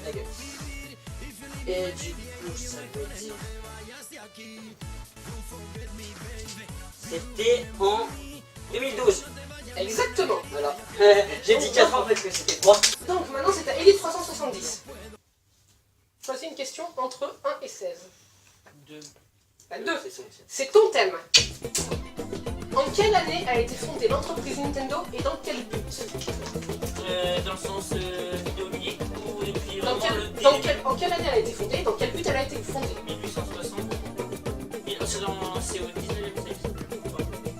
[SPEAKER 2] La gueule. Et du coup, ça veut dire... C'était en 2012.
[SPEAKER 1] Exactement.
[SPEAKER 2] Voilà. J'ai dit 4 ans parce que c'était 3.
[SPEAKER 1] Donc maintenant c'est à Elite 370. Choisis une question entre 1 et 16.
[SPEAKER 5] 2.
[SPEAKER 1] La 2. C'est ton thème. En quelle année a été fondée l'entreprise Nintendo et dans quel but?
[SPEAKER 5] Dans le sens vidéoludique ou depuis
[SPEAKER 1] En quelle année elle a été fondée? Dans quel but elle a été fondée?
[SPEAKER 5] 1860. C'est au 19e siècle.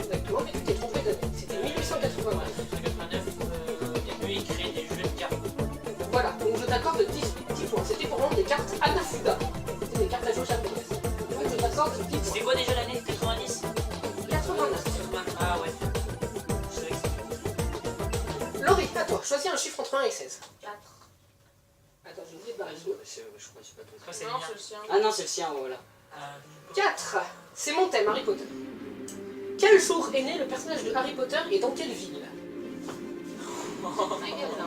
[SPEAKER 1] Exactement, mais tu t'es trompé d'année. C'était 1889.
[SPEAKER 5] 1989, et lui il crée des jeux de cartes.
[SPEAKER 1] Voilà, donc je t'accorde 10 points. C'était pour vendre des cartes Anafuda. C'était des cartes à jouer japonaises. Donc je t'accorde 10 points.
[SPEAKER 5] C'était quoi déjà l'année? 90?
[SPEAKER 1] 89.
[SPEAKER 5] Ah ouais.
[SPEAKER 1] Laurie, à toi, choisis un chiffre entre 1 et 16.
[SPEAKER 3] 4.
[SPEAKER 1] Attends, j'ai oublié de barrer le
[SPEAKER 2] Je crois que c'est pas ton
[SPEAKER 5] Toi, c'est
[SPEAKER 3] Non,
[SPEAKER 5] le mien.
[SPEAKER 3] c'est le sien.
[SPEAKER 2] Ah non, c'est le sien, voilà.
[SPEAKER 1] 4. C'est mon thème, Harry Potter. Quel jour est né le personnage de Harry Potter et dans quelle ville?
[SPEAKER 3] Ma gueule, là.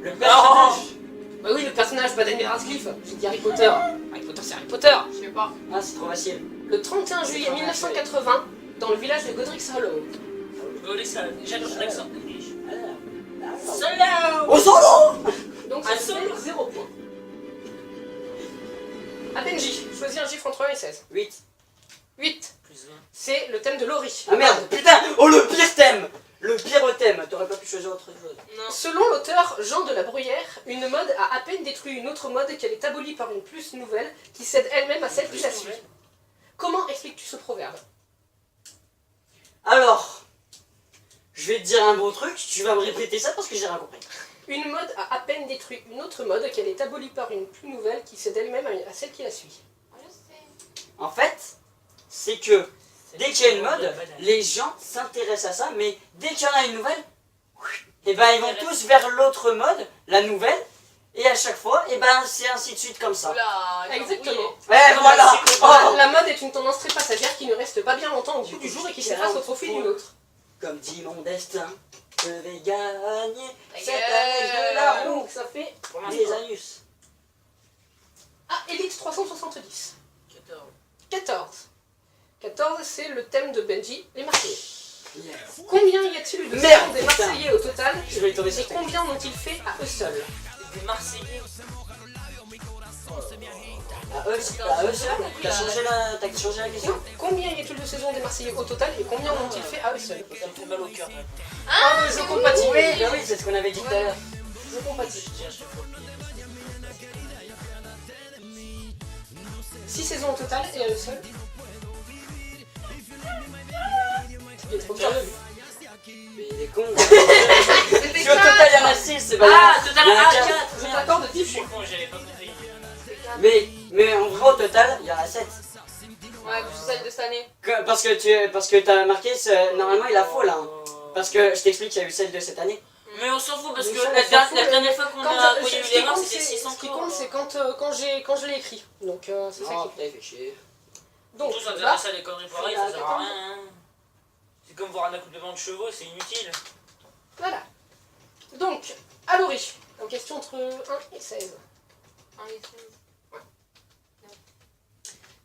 [SPEAKER 2] Le personnage.
[SPEAKER 1] Bah oui, le personnage, pas Daniel Radcliffe. J'ai dit Harry Potter. Harry Potter, c'est Harry Potter.
[SPEAKER 3] Je sais pas.
[SPEAKER 2] Ah, c'est trop facile.
[SPEAKER 1] Le 31 juillet 1980, dans le village de Godric's Hollow.
[SPEAKER 5] J'adore son accent.
[SPEAKER 2] Au solo.
[SPEAKER 1] Donc
[SPEAKER 5] Un
[SPEAKER 1] ça
[SPEAKER 5] solo.
[SPEAKER 1] fait 0 point. À Benji, choisis un chiffre entre 1 et 16.
[SPEAKER 2] 8.
[SPEAKER 1] 8.
[SPEAKER 5] Plus 20.
[SPEAKER 1] C'est le thème de Laurie.
[SPEAKER 2] Ah merde, putain. Oh, le pire thème. Le pire thème. T'aurais pas pu choisir autre chose.
[SPEAKER 3] Non.
[SPEAKER 1] Selon l'auteur Jean de la Bruyère, une mode a à peine détruit une autre mode qu'elle est abolie par une plus nouvelle qui cède elle-même à celle qui la suit. Comment expliques-tu ce proverbe?
[SPEAKER 2] Alors, je vais te dire un bon truc. Tu vas me répéter ça parce que j'ai rien compris.
[SPEAKER 1] Une mode a à peine détruit une autre mode qu'elle est abolie par une plus nouvelle qui cède elle-même à celle qui la suit.
[SPEAKER 3] Je sais.
[SPEAKER 2] En fait, c'est que dès qu'il y a une mode, les gens s'intéressent à ça, mais dès qu'il y en a une nouvelle, et ben ils vont tous vers l'autre mode, la nouvelle, et à chaque fois, et ben c'est ainsi de suite comme ça.
[SPEAKER 3] Oula,
[SPEAKER 1] Exactement.
[SPEAKER 2] Ouais, voilà. Oh.
[SPEAKER 1] La mode est une tendance très passagère qui ne reste pas bien longtemps au bout du jour et qui s'efface au profit d'une autre.
[SPEAKER 2] Comme dit mon destin, je vais gagner
[SPEAKER 3] Ta
[SPEAKER 2] cette année de la roue.
[SPEAKER 1] Donc ça fait
[SPEAKER 2] Des anus.
[SPEAKER 1] Ah, Elite 370.
[SPEAKER 5] 14.
[SPEAKER 1] 14. 14, c'est le thème de Benji, les Marseillais.
[SPEAKER 2] Yes.
[SPEAKER 1] Combien y a-t-il eu de
[SPEAKER 2] Merde,
[SPEAKER 1] saisons des Marseillais au total?
[SPEAKER 2] Je vais tomber sur
[SPEAKER 1] Et combien ont-ils fait à eux seuls?
[SPEAKER 5] Des Marseillais.
[SPEAKER 2] À eux seuls. T'as changé la question.
[SPEAKER 1] Combien y a-t-il de saisons des Marseillais au total et combien ont-ils fait à eux seuls?
[SPEAKER 5] Ça me fait mal au cœur.
[SPEAKER 1] Ah, mais je compatis.
[SPEAKER 2] Oui, bah oui, c'est ce qu'on avait dit tout à l'heure.
[SPEAKER 1] Je compatis. 6 saisons au total et à eux seuls. Il est trop bien vu.
[SPEAKER 2] Mais il est con. Si au total il y en a 6, c'est pas
[SPEAKER 5] Ah,
[SPEAKER 2] grave.
[SPEAKER 5] total,
[SPEAKER 2] Il y en a
[SPEAKER 5] ah,
[SPEAKER 2] quatre.
[SPEAKER 5] 4.
[SPEAKER 1] Je t'accorde 10
[SPEAKER 5] Je suis
[SPEAKER 1] points.
[SPEAKER 5] con, j'avais pas compris.
[SPEAKER 2] Mais en vrai, au total, il y en a 7.
[SPEAKER 3] Ouais, plus celle de cette année.
[SPEAKER 2] Parce que t'as marqué, normalement il a faux là. Hein. Parce que je t'explique qu'il y a eu celle de cette année.
[SPEAKER 5] Mais on s'en fout parce
[SPEAKER 1] Mais
[SPEAKER 5] que
[SPEAKER 1] ça, on
[SPEAKER 5] la
[SPEAKER 1] s'en fout,
[SPEAKER 5] dernière fois qu'on
[SPEAKER 1] Quand,
[SPEAKER 5] a
[SPEAKER 1] ce
[SPEAKER 5] eu
[SPEAKER 1] qui
[SPEAKER 5] l'erreur,
[SPEAKER 1] compte,
[SPEAKER 5] c'était
[SPEAKER 1] c'est-
[SPEAKER 5] 600
[SPEAKER 1] ce qui compte, c'est quand je l'ai écrit. Donc c'est ça
[SPEAKER 2] Oh
[SPEAKER 1] qui
[SPEAKER 2] putain, il fait chier.
[SPEAKER 1] Donc,
[SPEAKER 5] Tout ça
[SPEAKER 1] là,
[SPEAKER 5] à des conneries pareilles, ça sert à rien. Hein. C'est comme voir un accouplement de chevaux, c'est inutile.
[SPEAKER 1] voilà. Donc, à Laurie, en question entre 1 et 16.
[SPEAKER 3] 1 et 16.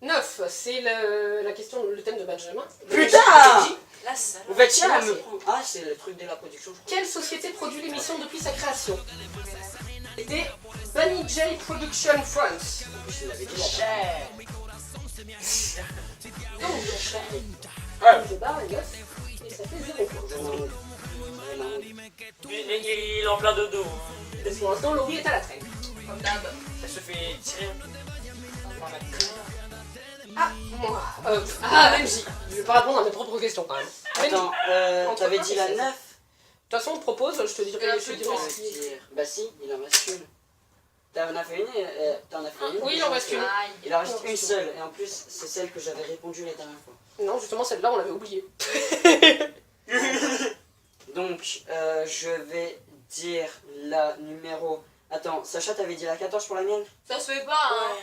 [SPEAKER 1] 9, c'est la question, le thème de Benjamin.
[SPEAKER 2] Putain
[SPEAKER 1] Benji.
[SPEAKER 5] La salope.
[SPEAKER 2] Vous faites chier à
[SPEAKER 1] Merci.
[SPEAKER 2] me prendre. Ah, c'est le truc de la production, je crois.
[SPEAKER 1] Quelle société produit l'émission depuis sa création? C'était Bunny J Production France.
[SPEAKER 2] En plus, il l'avait dit là.
[SPEAKER 5] Cher.
[SPEAKER 1] Donc, je barre les 9 et ça fait 0 points.
[SPEAKER 5] Il est en plein dodo. Hein.
[SPEAKER 1] Parce que pour l'instant, Laurie est à la traîne.
[SPEAKER 3] Comme d'hab.
[SPEAKER 5] Elle se fait tirer par la queue.
[SPEAKER 1] Ah, moi. Benji. Je vais pas répondre à mes propres questions quand même. Benji.
[SPEAKER 2] Attends,
[SPEAKER 1] Entre
[SPEAKER 2] t'avais
[SPEAKER 1] un
[SPEAKER 2] dit
[SPEAKER 1] et
[SPEAKER 2] la 9.
[SPEAKER 1] 16. De toute façon, on te propose, je te dirai
[SPEAKER 3] Il a
[SPEAKER 1] je te
[SPEAKER 3] plus de
[SPEAKER 1] dirai
[SPEAKER 3] temps.
[SPEAKER 1] ce qui est.
[SPEAKER 2] Bah si, il en reste une. T'en as fait une t'en as fait une.
[SPEAKER 1] Oui, il en reste une.
[SPEAKER 2] Il en reste une seule, et en plus, c'est celle que j'avais répondu la dernière fois.
[SPEAKER 1] Non, justement, celle-là, on l'avait oubliée.
[SPEAKER 2] Donc, je vais dire la numéro... Attends, Sacha, t'avais dit la 14 pour la mienne?
[SPEAKER 3] Ça se fait pas, hein.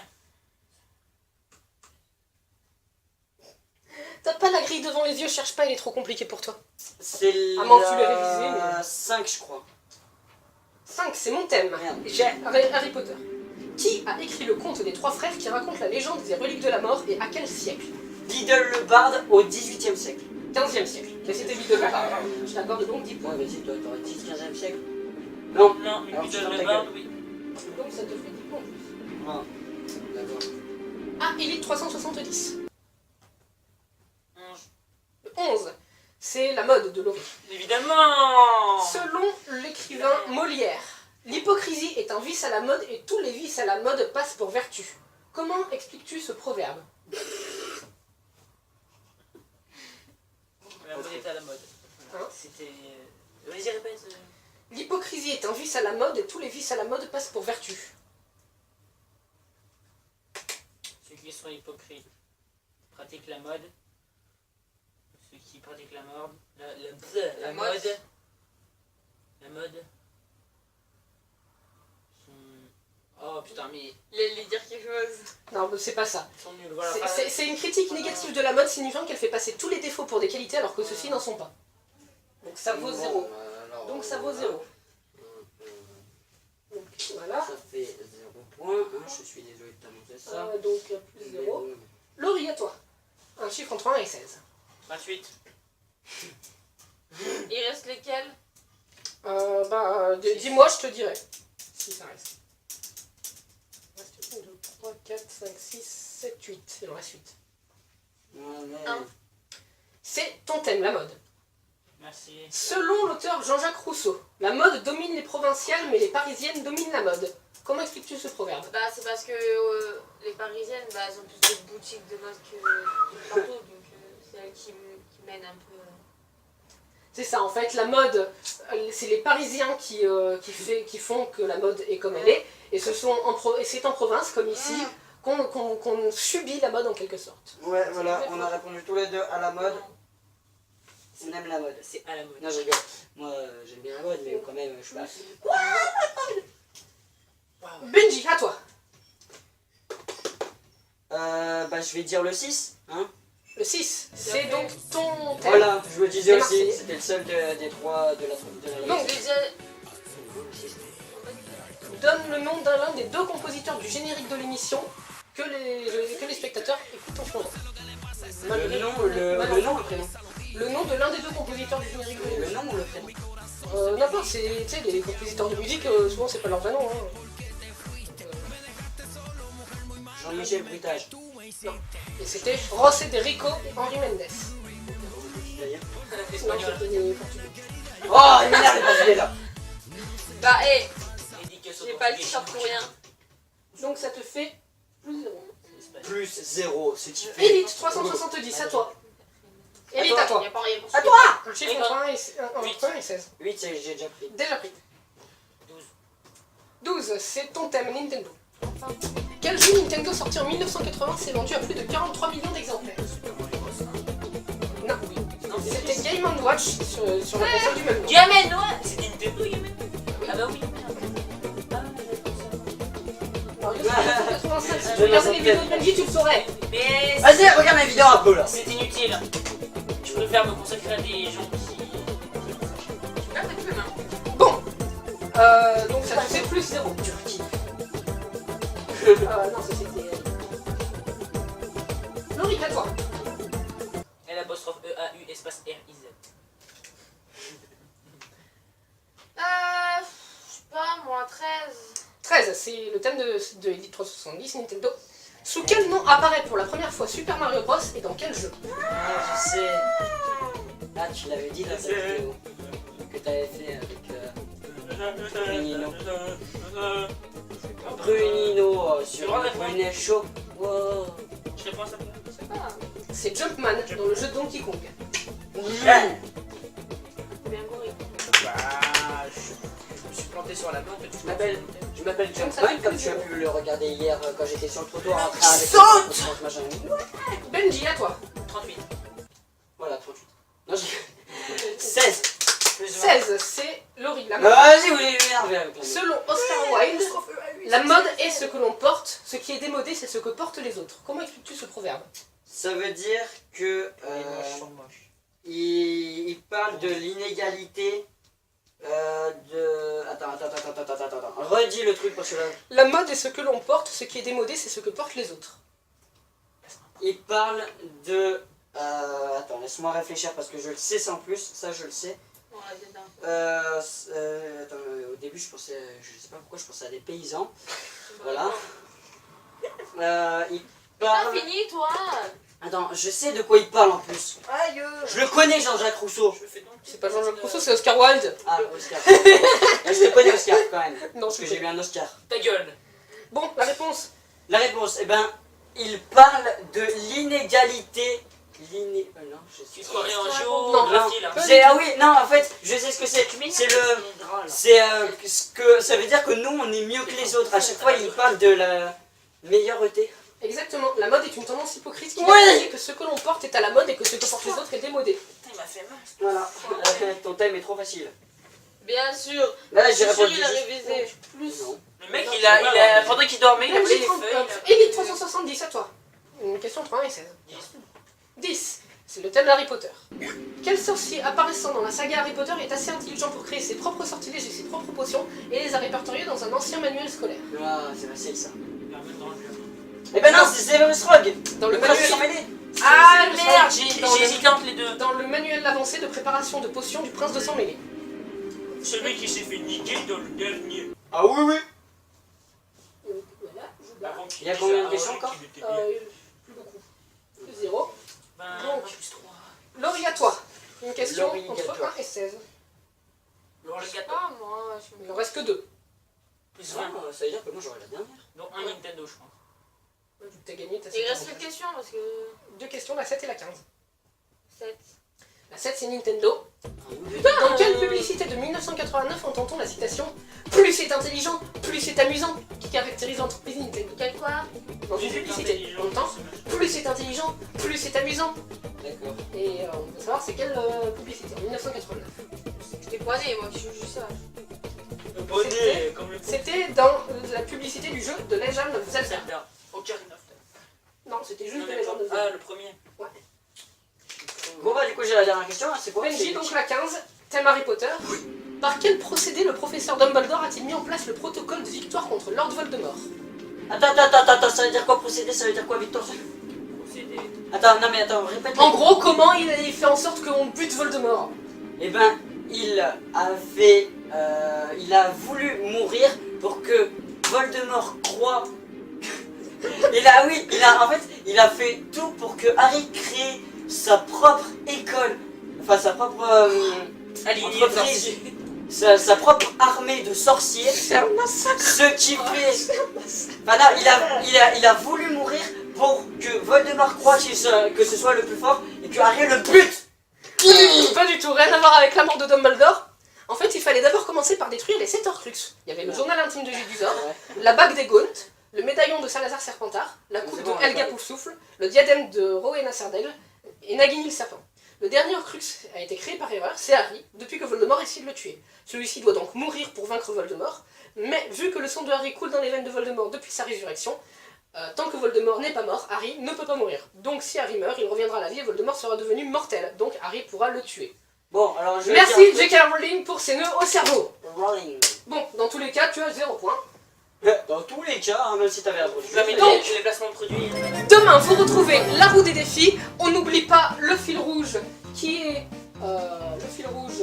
[SPEAKER 1] T'as pas la grille devant les yeux, cherche pas, elle est trop compliquée pour toi.
[SPEAKER 2] C'est
[SPEAKER 1] À moins que tu l'aies révisé, mais...
[SPEAKER 2] 5, je crois.
[SPEAKER 1] 5, c'est mon thème.
[SPEAKER 2] Merde.
[SPEAKER 1] J'ai Harry Potter. Qui a écrit le conte des 3 frères qui raconte la légende des reliques de la mort et à quel siècle?
[SPEAKER 2] Diddle le Bard au 18e siècle.
[SPEAKER 1] 15e siècle. Mais c'était Biddle le Bard. Je t'accorde donc 10 points.
[SPEAKER 2] Ouais, vas-y, toi, t'aurais dit 15e siècle. Non.
[SPEAKER 5] Non,
[SPEAKER 2] Alors,
[SPEAKER 5] Biddle
[SPEAKER 2] tu fermes
[SPEAKER 5] le
[SPEAKER 2] ta
[SPEAKER 5] Bard,
[SPEAKER 2] gueule.
[SPEAKER 5] oui.
[SPEAKER 1] Donc ça te fait 10 points en plus.
[SPEAKER 2] Ah, d'accord.
[SPEAKER 1] Ah, Élite 370.
[SPEAKER 5] 11.
[SPEAKER 1] 11. C'est la mode de Laurie.
[SPEAKER 5] Évidemment.
[SPEAKER 1] Selon l'écrivain Molière, l'hypocrisie est un vice à la mode et tous les vices à la mode passent pour vertu. Comment expliques-tu ce proverbe?
[SPEAKER 5] La mode est à la mode.
[SPEAKER 1] Hein?
[SPEAKER 5] C'était... Vas-y, répète.
[SPEAKER 1] L'hypocrisie est un vice à la mode et tous les vices à la mode passent pour vertu.
[SPEAKER 5] Ceux qui sont hypocrites pratiquent la mode. Ceux qui pratiquent la mode... La mode... La mode... Oh putain, mais...
[SPEAKER 3] Les dire quelque chose.
[SPEAKER 1] Non, mais c'est pas ça.
[SPEAKER 5] Ils sont nuls, voilà.
[SPEAKER 1] C'est une critique négative de la mode signifiant qu'elle fait passer tous les défauts pour des qualités alors que ceux-ci n'en sont pas. Donc ça vaut 0. Donc ça vaut 0. Donc voilà.
[SPEAKER 2] Ça fait 0 points. Hein, je suis désolé de t'annoncer ça.
[SPEAKER 1] Donc plus 0. Laurie, à toi. Un chiffre entre 1 et 16.
[SPEAKER 5] 28.
[SPEAKER 3] Il reste lesquels?
[SPEAKER 1] Dis-moi, je te dirai. Si ça reste. Il reste 1, 2, 3, 4, 5, 6, 7, 8. Il en reste 8. C'est ton thème, la mode.
[SPEAKER 5] Merci.
[SPEAKER 1] Selon l'auteur Jean-Jacques Rousseau, la mode domine les provinciales, mais les parisiennes dominent la mode. Comment expliques-tu ce proverbe?
[SPEAKER 3] Bah c'est parce que les parisiennes, bah, elles ont plus de boutiques de mode que partout, donc c'est elles qui mènent un peu...
[SPEAKER 1] C'est ça, en fait, la mode, c'est les Parisiens qui font que la mode est comme elle est, et c'est en province, comme ici, qu'on subit la mode en quelque sorte.
[SPEAKER 2] Ouais, voilà, on a répondu tous les deux à la mode. On aime la mode.
[SPEAKER 5] C'est à la mode.
[SPEAKER 2] Non, je rigole. Moi, j'aime bien la mode, mais quand même, je suis pas...
[SPEAKER 1] Benji, à toi.
[SPEAKER 2] Je vais dire le 6, hein.
[SPEAKER 1] Le 6, c'est donc ton thème.
[SPEAKER 2] Voilà, je vous le disais
[SPEAKER 1] Les
[SPEAKER 2] aussi,
[SPEAKER 1] Marseillais.
[SPEAKER 2] c'était le seul des trois de la troupe de la
[SPEAKER 1] Donc,
[SPEAKER 2] liste.
[SPEAKER 1] donne le nom d'un des 2 compositeurs du générique de l'émission que les spectateurs écoutent en ce moment.
[SPEAKER 2] Le nom, le prénom.
[SPEAKER 1] Le nom de l'un des 2 compositeurs du générique de l'émission.
[SPEAKER 2] Le nom ou le prénom?
[SPEAKER 1] N'importe, tu sais, les compositeurs de musique, souvent c'est pas leur vrai nom. Hein.
[SPEAKER 2] Jean-Michel Bruitage.
[SPEAKER 1] Non. Et c'était José-Derico Henri Mendes. Non, c'était portugais.
[SPEAKER 2] Oh, il m'énerve les portugais là.
[SPEAKER 3] Bah hé,
[SPEAKER 5] Dédicace au
[SPEAKER 3] j'ai pas le
[SPEAKER 5] portugais.
[SPEAKER 3] t-shirt pour rien.
[SPEAKER 1] Donc ça te fait plus 0.
[SPEAKER 2] Plus 0, ce qui fait...
[SPEAKER 1] Élite 370, à toi. Élite, à toi.
[SPEAKER 3] Y a pas rien pour
[SPEAKER 1] À
[SPEAKER 3] ça.
[SPEAKER 1] toi. Un chiffre entre 1 et 16.
[SPEAKER 2] 8, j'ai déjà pris.
[SPEAKER 1] Déjà pris. 12, c'est ton thème Nintendo. Quel jeu Nintendo sorti en 1980 s'est vendu à plus de 43 millions d'exemplaires? Non. C'était Game & Watch sur la console du même nom.
[SPEAKER 5] Gamen, ouais. C'était Nintendo, Gamen. Ah bah oui.
[SPEAKER 1] Alors, 1985, si tu regardais les vidéos de Benji, tu le saurais.
[SPEAKER 5] Mais
[SPEAKER 2] Vas-y, regarde ma vidéo un peu là.
[SPEAKER 5] c'est inutile. Je préfère me consacrer à des gens qui...
[SPEAKER 3] Là, t'as plus, hein.
[SPEAKER 1] Bon. Donc ça te fait plus 0. Non, ça c'était... Laurie, à toi.
[SPEAKER 5] L apostrophe E-A-U espace R-I-Z.
[SPEAKER 3] Je sais pas, moi, 13.
[SPEAKER 1] 13, c'est le thème de Elite 370 Nintendo. Sous quel nom apparaît pour la première fois Super Mario Bros et dans quel jeu?
[SPEAKER 2] Ah, je sais. Ah, tu l'avais dit dans ta vidéo. Que t'avais fait avec Brunino. Brunino sur le Brunet Show. Wow.
[SPEAKER 5] Je réponds à ça.
[SPEAKER 3] Je sais pas.
[SPEAKER 1] C'est Jumpman dans le jeu Donkey Kong.
[SPEAKER 3] Bien gorille.
[SPEAKER 5] Bah, je me suis planté t'es sur la bande,
[SPEAKER 2] Je m'appelle John Smile, comme tu as pu le regarder hier quand j'étais sur le trottoir en train avec
[SPEAKER 1] Saute
[SPEAKER 2] machin.
[SPEAKER 1] Benji, à toi.
[SPEAKER 5] 38.
[SPEAKER 2] Voilà, 38. Non, j'ai... 16.
[SPEAKER 1] 16, c'est Laurie. La mode.
[SPEAKER 2] Vas-y, vous voulez m'énerver avec la
[SPEAKER 1] Selon Oscar Wilde, la mode est ce que l'on porte, ce qui est démodé, c'est ce que portent les autres. Comment expliques-tu ce proverbe?
[SPEAKER 2] Ça veut dire que... il parle de l'inégalité de... Attends. Redis le truc parce que là...
[SPEAKER 1] La mode est ce que l'on porte, ce qui est démodé, c'est ce que portent les autres.
[SPEAKER 2] Il parle de... attends, laisse-moi réfléchir parce que je le sais sans plus, ça je le sais. Attends, au début je pensais... Je sais pas pourquoi je pensais à des paysans. Voilà. Il parle...
[SPEAKER 3] T'as fini, toi?
[SPEAKER 2] Attends, je sais de quoi il parle en plus.
[SPEAKER 3] Aïe.
[SPEAKER 2] Je le connais, Jean-Jacques Rousseau.
[SPEAKER 1] C'est pas Jean-Jacques Rousseau, c'est Oscar Wilde.
[SPEAKER 2] Ah, Oscar. Là, je te connais, Oscar, quand même.
[SPEAKER 1] Non,
[SPEAKER 2] Parce que j'ai eu un Oscar.
[SPEAKER 5] Ta gueule.
[SPEAKER 1] Bon, la réponse.
[SPEAKER 2] La réponse, eh ben, il parle de l'inégalité. Non, je sais
[SPEAKER 5] Tu croirais en
[SPEAKER 1] Non,
[SPEAKER 5] géographie là.
[SPEAKER 2] Ah oui, non, en fait, je sais ce que c'est. C'est le... C'est ce que... Ça veut dire que nous, on est mieux que les autres. À chaque fois, il parle de la meilleurité.
[SPEAKER 1] Exactement, la mode est une tendance hypocrite qui
[SPEAKER 2] Oui.
[SPEAKER 1] dit que ce que l'on porte est à la mode et que ce que portent les autres est démodé.
[SPEAKER 5] Putain, il m'a fait mal.
[SPEAKER 2] Voilà. Ton thème est trop facile.
[SPEAKER 3] Bien sûr.
[SPEAKER 2] Là, j'ai
[SPEAKER 3] Bien sûr,
[SPEAKER 2] répondu
[SPEAKER 3] il a
[SPEAKER 2] juste-
[SPEAKER 3] révisé.
[SPEAKER 1] Plus.
[SPEAKER 2] Non.
[SPEAKER 5] Le mec, il a pendant qu'il dormait, il a volé les feuilles.
[SPEAKER 1] Elite 370, à toi. Une question entre 1 et 16. 10. C'est le thème d'Harry Potter. Quel sorcier apparaissant dans la saga Harry Potter est assez intelligent pour créer ses propres sortilèges et ses propres potions et les a répertoriés dans un ancien manuel scolaire?
[SPEAKER 2] Ah, c'est facile ça. Eh ben non, c'est Severus Rogue.
[SPEAKER 1] Dans le
[SPEAKER 2] prince
[SPEAKER 1] manuel...
[SPEAKER 2] sans mêlée.
[SPEAKER 5] Ah
[SPEAKER 1] C'est-
[SPEAKER 5] merde,
[SPEAKER 1] dans
[SPEAKER 5] j'ai
[SPEAKER 1] le-
[SPEAKER 5] hésité entre les deux.
[SPEAKER 1] Dans le manuel avancé de préparation de potions du prince de sang mêlé.
[SPEAKER 5] Celui qui s'est fait niquer dans le dernier.
[SPEAKER 2] Ah oui, oui.
[SPEAKER 1] Voilà,
[SPEAKER 5] Avant qu'il
[SPEAKER 2] Il y a
[SPEAKER 5] dise
[SPEAKER 2] combien de
[SPEAKER 5] à
[SPEAKER 2] questions
[SPEAKER 5] Henri
[SPEAKER 2] encore
[SPEAKER 5] qu'il était bien.
[SPEAKER 1] plus beaucoup. Plus 0.
[SPEAKER 5] 20,
[SPEAKER 1] Donc.
[SPEAKER 5] plus 3.
[SPEAKER 1] Laurie, à toi. Une question
[SPEAKER 2] Laurie, à
[SPEAKER 1] entre
[SPEAKER 2] toi.
[SPEAKER 1] 1 et 16.
[SPEAKER 5] Alors le gâteau.
[SPEAKER 3] Ah, moi, je
[SPEAKER 1] Il en reste que 2.
[SPEAKER 5] Plus 20.
[SPEAKER 2] Ah, ça veut dire que moi j'aurai la dernière.
[SPEAKER 5] Donc un Nintendo, je crois.
[SPEAKER 1] T'as gagné, t'as
[SPEAKER 3] Il reste 2 questions parce que.
[SPEAKER 1] 2 questions, la 7 et la 15.
[SPEAKER 3] 7.
[SPEAKER 1] La 7, c'est Nintendo. Dans quelle publicité de 1989 entend-on la citation « Plus c'est intelligent, plus c'est amusant » qui caractérise l'entreprise Nintendo?
[SPEAKER 3] Quel quoi?
[SPEAKER 1] Dans une publicité, on entend « Plus c'est intelligent, plus c'est amusant ».
[SPEAKER 2] D'accord.
[SPEAKER 1] Et on veut savoir c'est quelle publicité, en 1989.
[SPEAKER 3] J'étais pas né, moi, je suis juste ça.
[SPEAKER 5] Le bonnet, comme le
[SPEAKER 1] C'était dans la publicité du jeu de Legend of Zelda.
[SPEAKER 5] Zelda. Ocarina of Time.
[SPEAKER 1] Non, c'était juste
[SPEAKER 5] Non,
[SPEAKER 1] de
[SPEAKER 5] mais
[SPEAKER 1] Legend of
[SPEAKER 5] pas-
[SPEAKER 1] Zelda.
[SPEAKER 5] Ah, le premier.
[SPEAKER 1] Ouais.
[SPEAKER 2] Bon bah du coup j'ai la dernière question, c'est quoi?
[SPEAKER 1] Benji, donc la 15, thème Harry Potter. Par quel procédé le professeur Dumbledore a-t-il mis en place le protocole de victoire contre Lord Voldemort?
[SPEAKER 2] Attends, ça veut dire quoi procéder? Ça veut dire quoi victoire?
[SPEAKER 5] Procédé.
[SPEAKER 2] Attends, non mais attends, répète.
[SPEAKER 1] En gros, comment il fait en sorte qu'on bute Voldemort?
[SPEAKER 2] Eh ben, il a voulu mourir pour que Voldemort croie. Il a fait tout pour que Harry crée sa propre école, enfin sa propre entreprise, sa propre armée de sorciers.
[SPEAKER 1] C'est un massacre.
[SPEAKER 2] Ce qui fait. Enfin non, il a voulu mourir pour que Voldemort croie que ce soit le plus fort et que Harry le bute.
[SPEAKER 1] Pas du tout, rien à voir avec la mort de Dumbledore. En fait, il fallait d'abord commencer par détruire les 7 Horcruxes. Il y avait le journal intime de Gédusor, la bague des Gaunt, le médaillon de Salazar Serpentard, la coupe
[SPEAKER 2] C'est bon,
[SPEAKER 1] de Helga
[SPEAKER 2] ouais.
[SPEAKER 1] Poufsouffle, le diadème de Rowena Sardaigle et Nagini le Serpent. Le dernier Horcrux a été créé par erreur, c'est Harry, depuis que Voldemort essaie de le tuer. Celui-ci doit donc mourir pour vaincre Voldemort, mais vu que le sang de Harry coule dans les veines de Voldemort depuis sa résurrection, tant que Voldemort n'est pas mort, Harry ne peut pas mourir. Donc si Harry meurt, il reviendra à la vie et Voldemort sera devenu mortel, donc Harry pourra le tuer.
[SPEAKER 2] Bon, alors je vais
[SPEAKER 1] Merci
[SPEAKER 2] dire-
[SPEAKER 1] J.K. Rowling pour ses nœuds au cerveau.
[SPEAKER 2] Rolling.
[SPEAKER 1] Bon, dans tous les cas, tu as 0 points.
[SPEAKER 2] Dans tous les cas, hein, même si t'avais appris.
[SPEAKER 5] Tu vas mettre
[SPEAKER 1] Donc-
[SPEAKER 5] les placements de produits.
[SPEAKER 1] Demain, vous retrouvez la roue des défis. On n'oublie pas le fil rouge qui est... le fil rouge...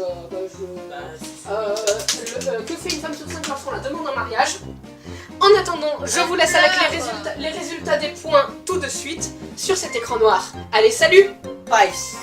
[SPEAKER 1] que fait une femme sur 5 lorsqu'on la demande en mariage. En attendant, je vous laisse avec les résultats des points tout de suite sur cet écran noir. Allez, salut!
[SPEAKER 2] Pice.